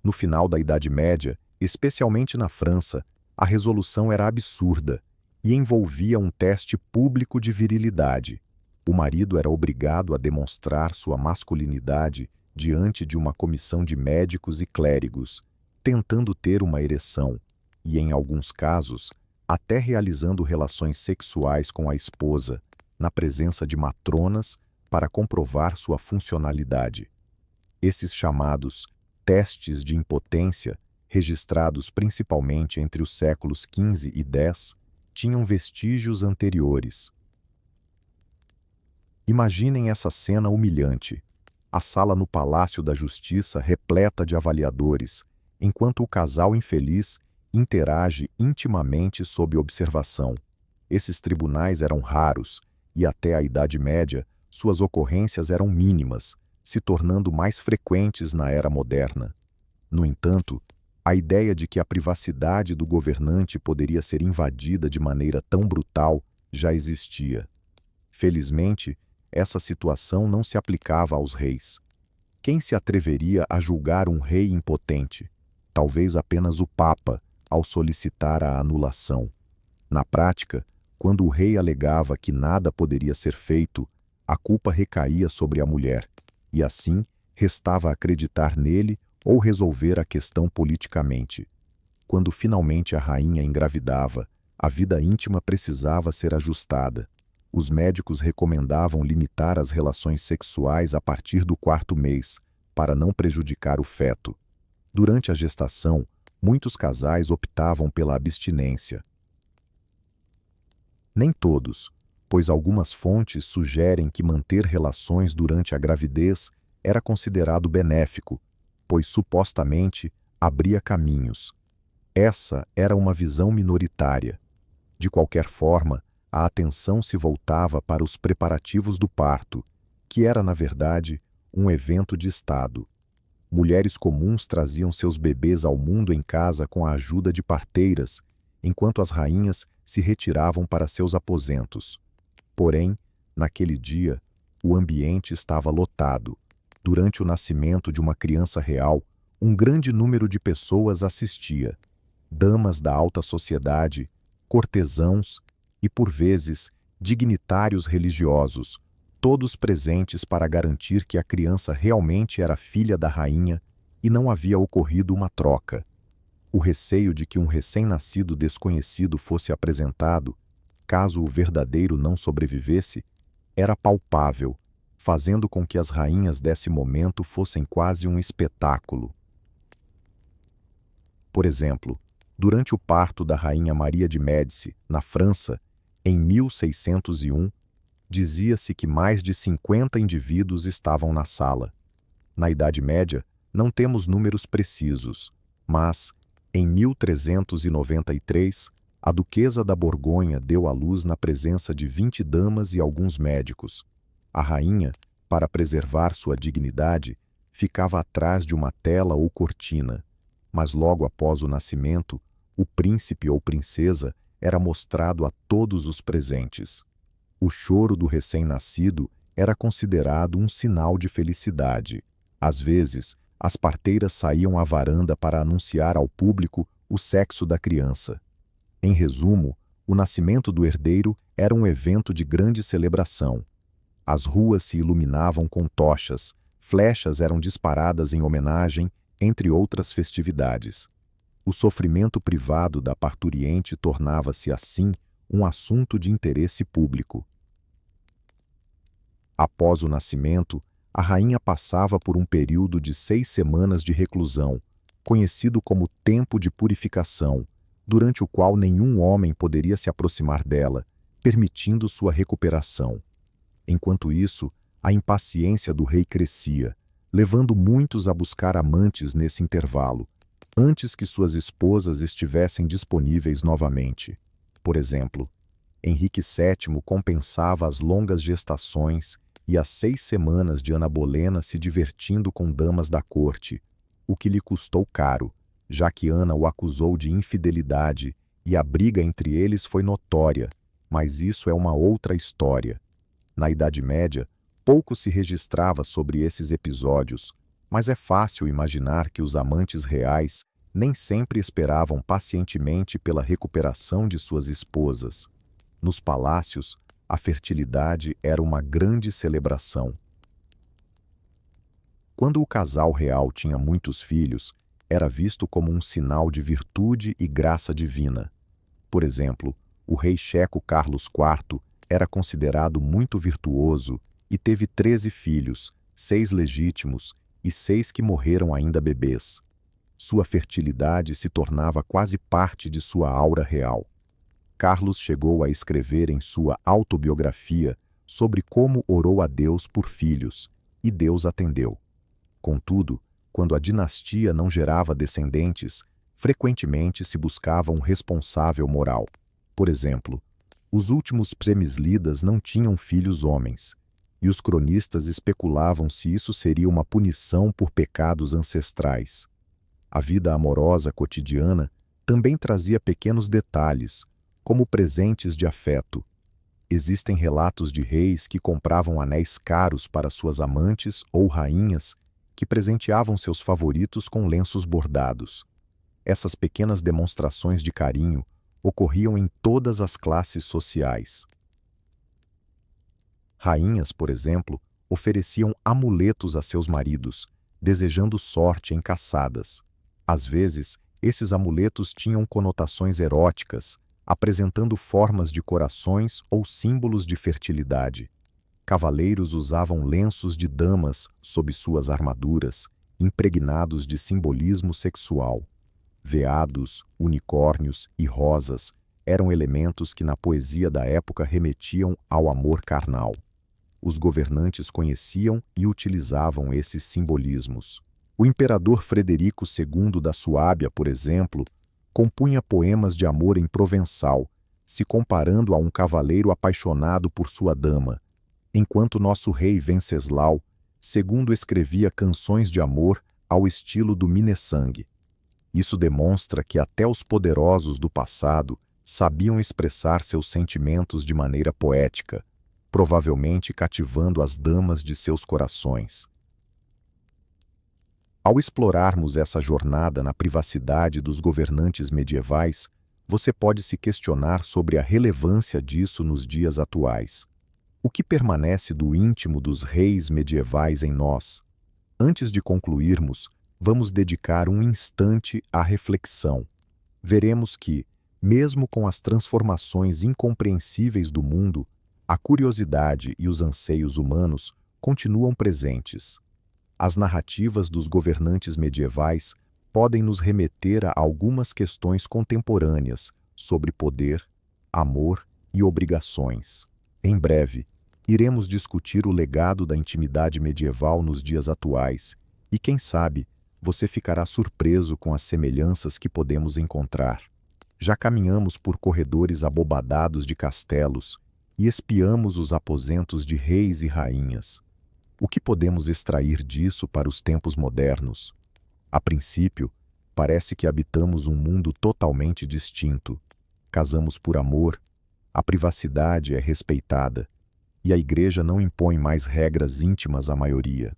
No final da Idade Média, especialmente na França, a resolução era absurda e envolvia um teste público de virilidade. O marido era obrigado a demonstrar sua masculinidade diante de uma comissão de médicos e clérigos, tentando ter uma ereção e, em alguns casos, até realizando relações sexuais com a esposa, na presença de matronas, para comprovar sua funcionalidade. Esses chamados testes de impotência, registrados principalmente entre os séculos XV e X, tinham vestígios anteriores. Imaginem essa cena humilhante. A sala no Palácio da Justiça repleta de avaliadores, enquanto o casal infeliz interage intimamente sob observação. Esses tribunais eram raros e, até a Idade Média, suas ocorrências eram mínimas, se tornando mais frequentes na era moderna. No entanto, a ideia de que a privacidade do governante poderia ser invadida de maneira tão brutal já existia. Felizmente, essa situação não se aplicava aos reis. Quem se atreveria a julgar um rei impotente? Talvez apenas o Papa, ao solicitar a anulação. Na prática, quando o rei alegava que nada poderia ser feito, a culpa recaía sobre a mulher, e assim restava acreditar nele ou resolver a questão politicamente. Quando finalmente a rainha engravidava, a vida íntima precisava ser ajustada. Os médicos recomendavam limitar as relações sexuais a partir do 4º mês, para não prejudicar o feto. Durante a gestação, muitos casais optavam pela abstinência. Nem todos, pois algumas fontes sugerem que manter relações durante a gravidez era considerado benéfico, pois supostamente abria caminhos. Essa era uma visão minoritária. De qualquer forma, a atenção se voltava para os preparativos do parto, que era, na verdade, um evento de Estado. Mulheres comuns traziam seus bebês ao mundo em casa com a ajuda de parteiras, enquanto as rainhas se retiravam para seus aposentos. Porém, naquele dia, o ambiente estava lotado. Durante o nascimento de uma criança real, um grande número de pessoas assistia. Damas da alta sociedade, cortesãos e, por vezes, dignitários religiosos, todos presentes para garantir que a criança realmente era filha da rainha e não havia ocorrido uma troca. O receio de que um recém-nascido desconhecido fosse apresentado, caso o verdadeiro não sobrevivesse, era palpável, fazendo com que as rainhas desse momento fossem quase um espetáculo. Por exemplo, durante o parto da rainha Maria de Médici, na França, em 1601, dizia-se que mais de 50 indivíduos estavam na sala. Na Idade Média, não temos números precisos, mas, em 1393, a duquesa da Borgonha deu à luz na presença de 20 damas e alguns médicos. A rainha, para preservar sua dignidade, ficava atrás de uma tela ou cortina, mas logo após o nascimento, o príncipe ou princesa era mostrado a todos os presentes. O choro do recém-nascido era considerado um sinal de felicidade. Às vezes, as parteiras saíam à varanda para anunciar ao público o sexo da criança. Em resumo, o nascimento do herdeiro era um evento de grande celebração. As ruas se iluminavam com tochas, flechas eram disparadas em homenagem, entre outras festividades. O sofrimento privado da parturiente tornava-se, assim, um assunto de interesse público. Após o nascimento, a rainha passava por um período de 6 semanas de reclusão, conhecido como tempo de purificação, durante o qual nenhum homem poderia se aproximar dela, permitindo sua recuperação. Enquanto isso, a impaciência do rei crescia, levando muitos a buscar amantes nesse intervalo. antes que suas esposas estivessem disponíveis novamente. Por exemplo, Henrique VII compensava as longas gestações e as 6 semanas de Ana Bolena se divertindo com damas da corte, o que lhe custou caro, já que Ana o acusou de infidelidade e a briga entre eles foi notória, mas isso é uma outra história. Na Idade Média, pouco se registrava sobre esses episódios, mas é fácil imaginar que os amantes reais nem sempre esperavam pacientemente pela recuperação de suas esposas. Nos palácios, a fertilidade era uma grande celebração. Quando o casal real tinha muitos filhos, era visto como um sinal de virtude e graça divina. Por exemplo, o rei checo Carlos IV era considerado muito virtuoso e teve 13 filhos, 6 legítimos e 6 que morreram ainda bebês. Sua fertilidade se tornava quase parte de sua aura real. Carlos chegou a escrever em sua autobiografia sobre como orou a Deus por filhos, e Deus atendeu. Contudo, quando a dinastia não gerava descendentes, frequentemente se buscava um responsável moral. Por exemplo, os últimos Psemmislidas não tinham filhos homens, e os cronistas especulavam se isso seria uma punição por pecados ancestrais. A vida amorosa cotidiana também trazia pequenos detalhes, como presentes de afeto. Existem relatos de reis que compravam anéis caros para suas amantes ou rainhas que presenteavam seus favoritos com lenços bordados. Essas pequenas demonstrações de carinho ocorriam em todas as classes sociais. Rainhas, por exemplo, ofereciam amuletos a seus maridos, desejando sorte em caçadas. Às vezes, esses amuletos tinham conotações eróticas, apresentando formas de corações ou símbolos de fertilidade. Cavaleiros usavam lenços de damas sob suas armaduras, impregnados de simbolismo sexual. Veados, unicórnios e rosas eram elementos que na poesia da época remetiam ao amor carnal. Os governantes conheciam e utilizavam esses simbolismos. O imperador Frederico II da Suábia, por exemplo, compunha poemas de amor em provençal, se comparando a um cavaleiro apaixonado por sua dama, enquanto nosso rei Venceslau II escrevia canções de amor ao estilo do Minnesang. Isso demonstra que até os poderosos do passado sabiam expressar seus sentimentos de maneira poética, provavelmente cativando as damas de seus corações. Ao explorarmos essa jornada na privacidade dos governantes medievais, você pode se questionar sobre a relevância disso nos dias atuais. O que permanece do íntimo dos reis medievais em nós? Antes de concluirmos, vamos dedicar um instante à reflexão. Veremos que, mesmo com as transformações incompreensíveis do mundo, a curiosidade e os anseios humanos continuam presentes. As narrativas dos governantes medievais podem nos remeter a algumas questões contemporâneas sobre poder, amor e obrigações. Em breve, iremos discutir o legado da intimidade medieval nos dias atuais e, quem sabe, você ficará surpreso com as semelhanças que podemos encontrar. Já caminhamos por corredores abobadados de castelos e espiamos os aposentos de reis e rainhas. O que podemos extrair disso para os tempos modernos? A princípio, parece que habitamos um mundo totalmente distinto. Casamos por amor, a privacidade é respeitada, e a Igreja não impõe mais regras íntimas à maioria.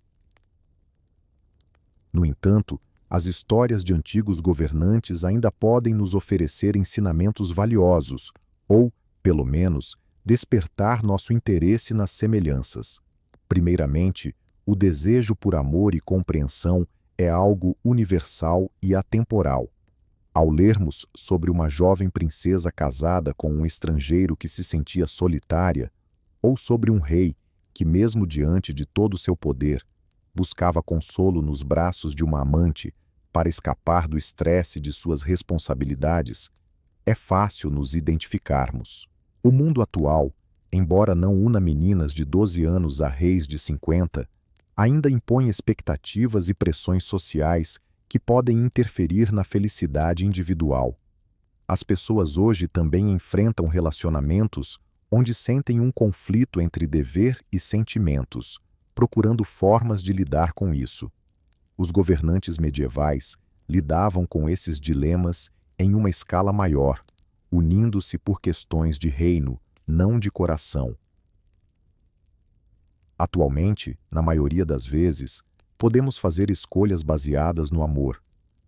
No entanto, as histórias de antigos governantes ainda podem nos oferecer ensinamentos valiosos, ou, pelo menos, despertar nosso interesse nas semelhanças. Primeiramente, o desejo por amor e compreensão é algo universal e atemporal. Ao lermos sobre uma jovem princesa casada com um estrangeiro que se sentia solitária, ou sobre um rei que, mesmo diante de todo o seu poder, buscava consolo nos braços de uma amante para escapar do estresse de suas responsabilidades, é fácil nos identificarmos. O mundo atual, embora não una meninas de 12 anos a reis de 50, ainda impõe expectativas e pressões sociais que podem interferir na felicidade individual. As pessoas hoje também enfrentam relacionamentos onde sentem um conflito entre dever e sentimentos, procurando formas de lidar com isso. Os governantes medievais lidavam com esses dilemas em uma escala maior, unindo-se por questões de reino, não de coração. Atualmente, na maioria das vezes, podemos fazer escolhas baseadas no amor,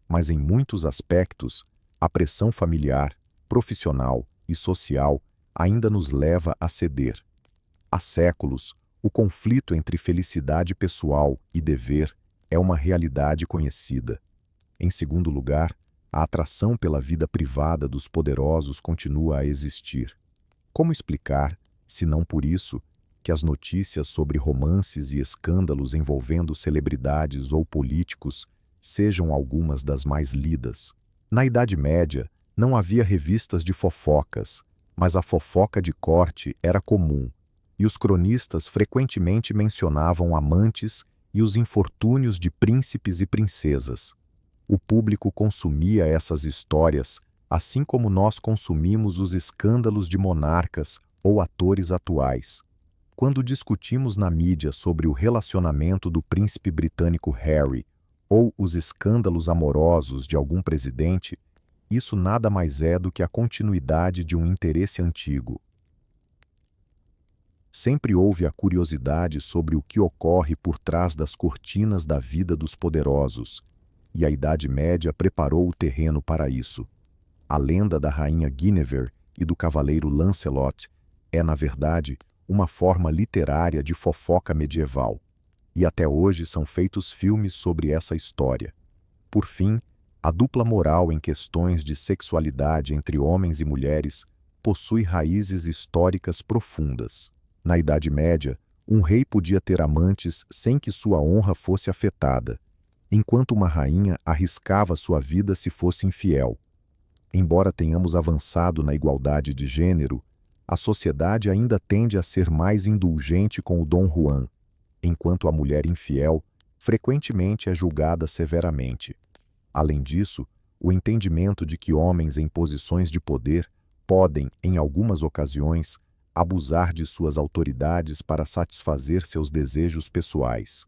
mas em muitos aspectos, a pressão familiar, profissional e social ainda nos leva a ceder. Há séculos, o conflito entre felicidade pessoal e dever é uma realidade conhecida. Em segundo lugar, a atração pela vida privada dos poderosos continua a existir. Como explicar, se não por isso, que as notícias sobre romances e escândalos envolvendo celebridades ou políticos sejam algumas das mais lidas? Na Idade Média, não havia revistas de fofocas, mas a fofoca de corte era comum, e os cronistas frequentemente mencionavam amantes e os infortúnios de príncipes e princesas. O público consumia essas histórias, assim como nós consumimos os escândalos de monarcas ou atores atuais. Quando discutimos na mídia sobre o relacionamento do príncipe britânico Harry ou os escândalos amorosos de algum presidente, isso nada mais é do que a continuidade de um interesse antigo. Sempre houve a curiosidade sobre o que ocorre por trás das cortinas da vida dos poderosos, e a Idade Média preparou o terreno para isso. A lenda da rainha Guinevere e do cavaleiro Lancelot é, na verdade, uma forma literária de fofoca medieval, e até hoje são feitos filmes sobre essa história. Por fim, a dupla moral em questões de sexualidade entre homens e mulheres possui raízes históricas profundas. Na Idade Média, um rei podia ter amantes sem que sua honra fosse afetada, enquanto uma rainha arriscava sua vida se fosse infiel. Embora tenhamos avançado na igualdade de gênero, a sociedade ainda tende a ser mais indulgente com o Dom Juan, enquanto a mulher infiel frequentemente é julgada severamente. Além disso, o entendimento de que homens em posições de poder podem, em algumas ocasiões, abusar de suas autoridades para satisfazer seus desejos pessoais.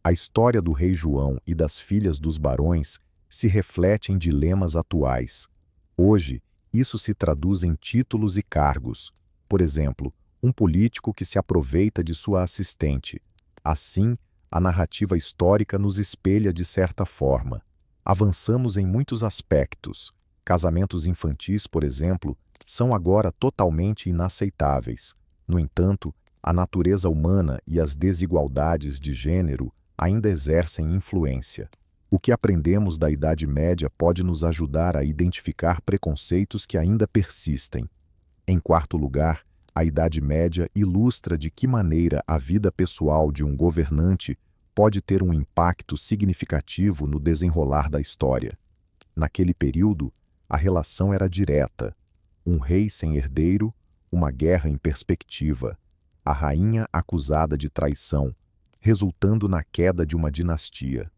A história do rei João e das filhas dos barões se reflete em dilemas atuais. Hoje, isso se traduz em títulos e cargos. Por exemplo, um político que se aproveita de sua assistente. Assim, a narrativa histórica nos espelha de certa forma. Avançamos em muitos aspectos. Casamentos infantis, por exemplo, são agora totalmente inaceitáveis. No entanto, a natureza humana e as desigualdades de gênero ainda exercem influência. O que aprendemos da Idade Média pode nos ajudar a identificar preconceitos que ainda persistem. Em quarto lugar, a Idade Média ilustra de que maneira a vida pessoal de um governante pode ter um impacto significativo no desenrolar da história. Naquele período, a relação era direta. Um rei sem herdeiro, uma guerra em perspectiva, a rainha acusada de traição, resultando na queda de uma dinastia.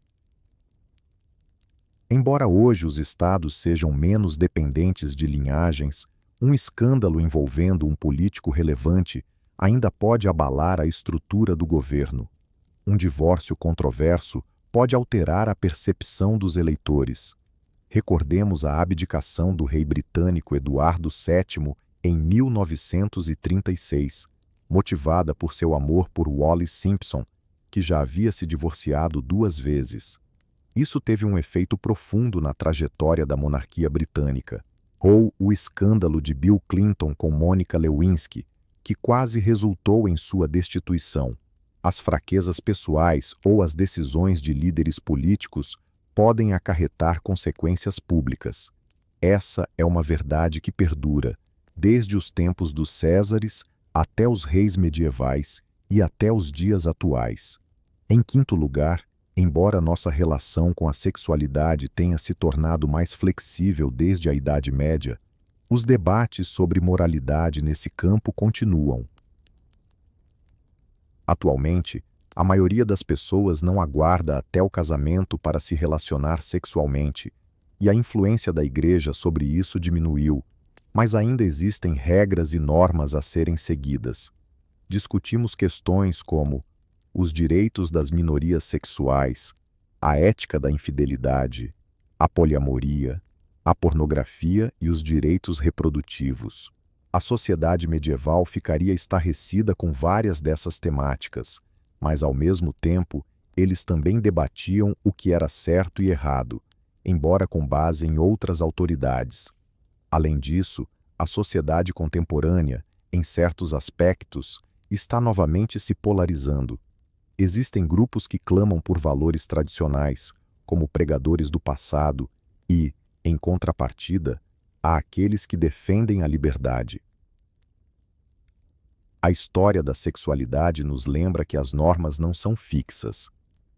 Embora hoje os estados sejam menos dependentes de linhagens, um escândalo envolvendo um político relevante ainda pode abalar a estrutura do governo. Um divórcio controverso pode alterar a percepção dos eleitores. Recordemos a abdicação do rei britânico Eduardo VII em 1936, motivada por seu amor por Wallis Simpson, que já havia se divorciado 2 vezes. Isso teve um efeito profundo na trajetória da monarquia britânica. Ou o escândalo de Bill Clinton com Monica Lewinsky, que quase resultou em sua destituição. As fraquezas pessoais ou as decisões de líderes políticos podem acarretar consequências públicas. Essa é uma verdade que perdura, desde os tempos dos Césares até os reis medievais e até os dias atuais. Em quinto lugar, embora nossa relação com a sexualidade tenha se tornado mais flexível desde a Idade Média, os debates sobre moralidade nesse campo continuam. Atualmente, A maioria das pessoas não aguarda até o casamento para se relacionar sexualmente, e a influência da igreja sobre isso diminuiu, mas ainda existem regras e normas a serem seguidas. Discutimos questões como os direitos das minorias sexuais, a ética da infidelidade, a poliamoria, a pornografia e os direitos reprodutivos. A sociedade medieval ficaria estarrecida com várias dessas temáticas, mas ao mesmo tempo, eles também debatiam o que era certo e errado, embora com base em outras autoridades. Além disso, a sociedade contemporânea, em certos aspectos, está novamente se polarizando. Existem grupos que clamam por valores tradicionais, como pregadores do passado, e, em contrapartida, há aqueles que defendem a liberdade. A história da sexualidade nos lembra que as normas não são fixas.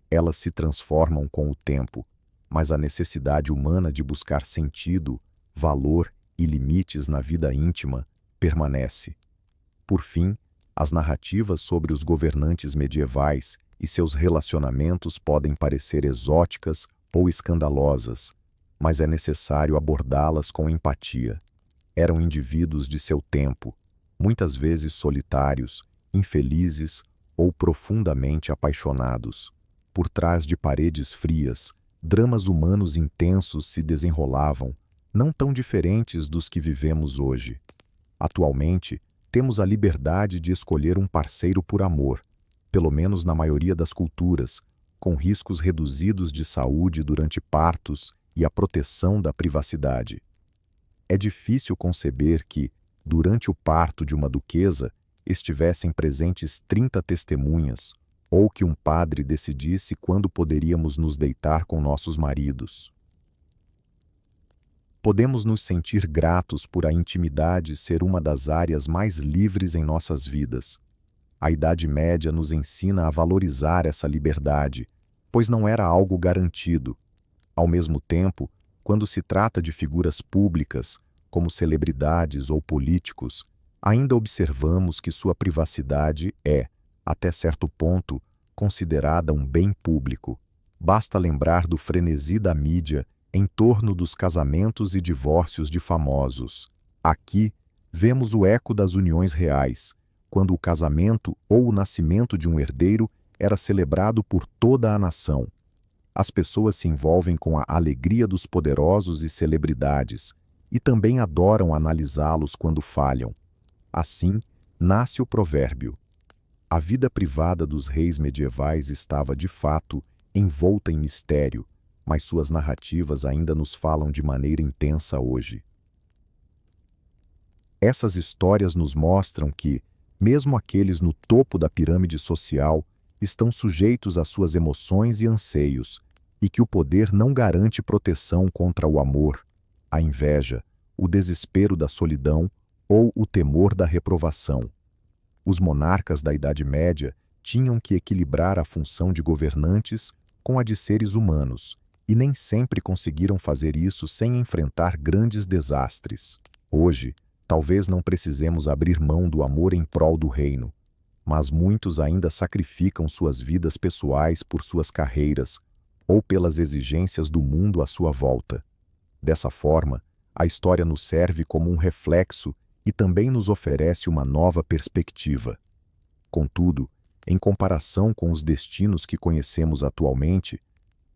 Elas se transformam com o tempo, mas a necessidade humana de buscar sentido, valor e limites na vida íntima permanece. Por fim, as narrativas sobre os governantes medievais e seus relacionamentos podem parecer exóticas ou escandalosas, mas é necessário abordá-las com empatia. Eram indivíduos de seu tempo, muitas vezes solitários, infelizes ou profundamente apaixonados. Por trás de paredes frias, dramas humanos intensos se desenrolavam, não tão diferentes dos que vivemos hoje. Atualmente, temos a liberdade de escolher um parceiro por amor, pelo menos na maioria das culturas, com riscos reduzidos de saúde durante partos e a proteção da privacidade. É difícil conceber que, durante o parto de uma duquesa, estivessem presentes 30 testemunhas, ou que um padre decidisse quando poderíamos nos deitar com nossos maridos. Podemos nos sentir gratos por a intimidade ser uma das áreas mais livres em nossas vidas. A Idade Média nos ensina a valorizar essa liberdade, pois não era algo garantido. Ao mesmo tempo, quando se trata de figuras públicas, como celebridades ou políticos, ainda observamos que sua privacidade é, até certo ponto, considerada um bem público. Basta lembrar do frenesi da mídia em torno dos casamentos e divórcios de famosos. Aqui, vemos o eco das uniões reais, quando o casamento ou o nascimento de um herdeiro era celebrado por toda a nação. As pessoas se envolvem com a alegria dos poderosos e celebridades, e também adoram analisá-los quando falham. Assim, nasce o provérbio: a vida privada dos reis medievais estava, de fato, envolta em mistério, mas suas narrativas ainda nos falam de maneira intensa hoje. Essas histórias nos mostram que, mesmo aqueles no topo da pirâmide social, estão sujeitos às suas emoções e anseios, e que o poder não garante proteção contra o amor, a inveja, o desespero da solidão ou o temor da reprovação. Os monarcas da Idade Média tinham que equilibrar a função de governantes com a de seres humanos, e nem sempre conseguiram fazer isso sem enfrentar grandes desastres. Hoje, talvez não precisemos abrir mão do amor em prol do reino, mas muitos ainda sacrificam suas vidas pessoais por suas carreiras ou pelas exigências do mundo à sua volta. Dessa forma, a história nos serve como um reflexo e também nos oferece uma nova perspectiva. Contudo, em comparação com os destinos que conhecemos atualmente,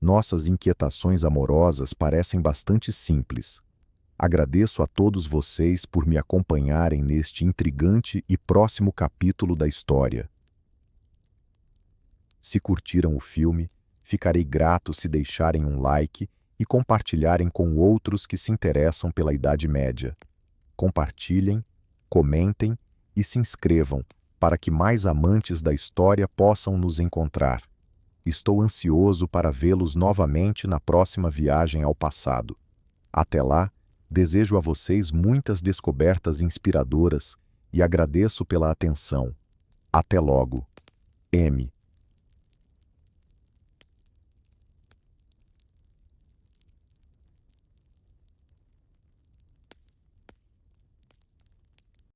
nossas inquietações amorosas parecem bastante simples. Agradeço a todos vocês por me acompanharem neste intrigante e próximo capítulo da história. Se curtiram o filme, ficarei grato se deixarem um like e compartilharem com outros que se interessam pela Idade Média. Compartilhem, comentem e se inscrevam para que mais amantes da história possam nos encontrar. Estou ansioso para vê-los novamente na próxima viagem ao passado. Até lá, desejo a vocês muitas descobertas inspiradoras e agradeço pela atenção. Até logo. M.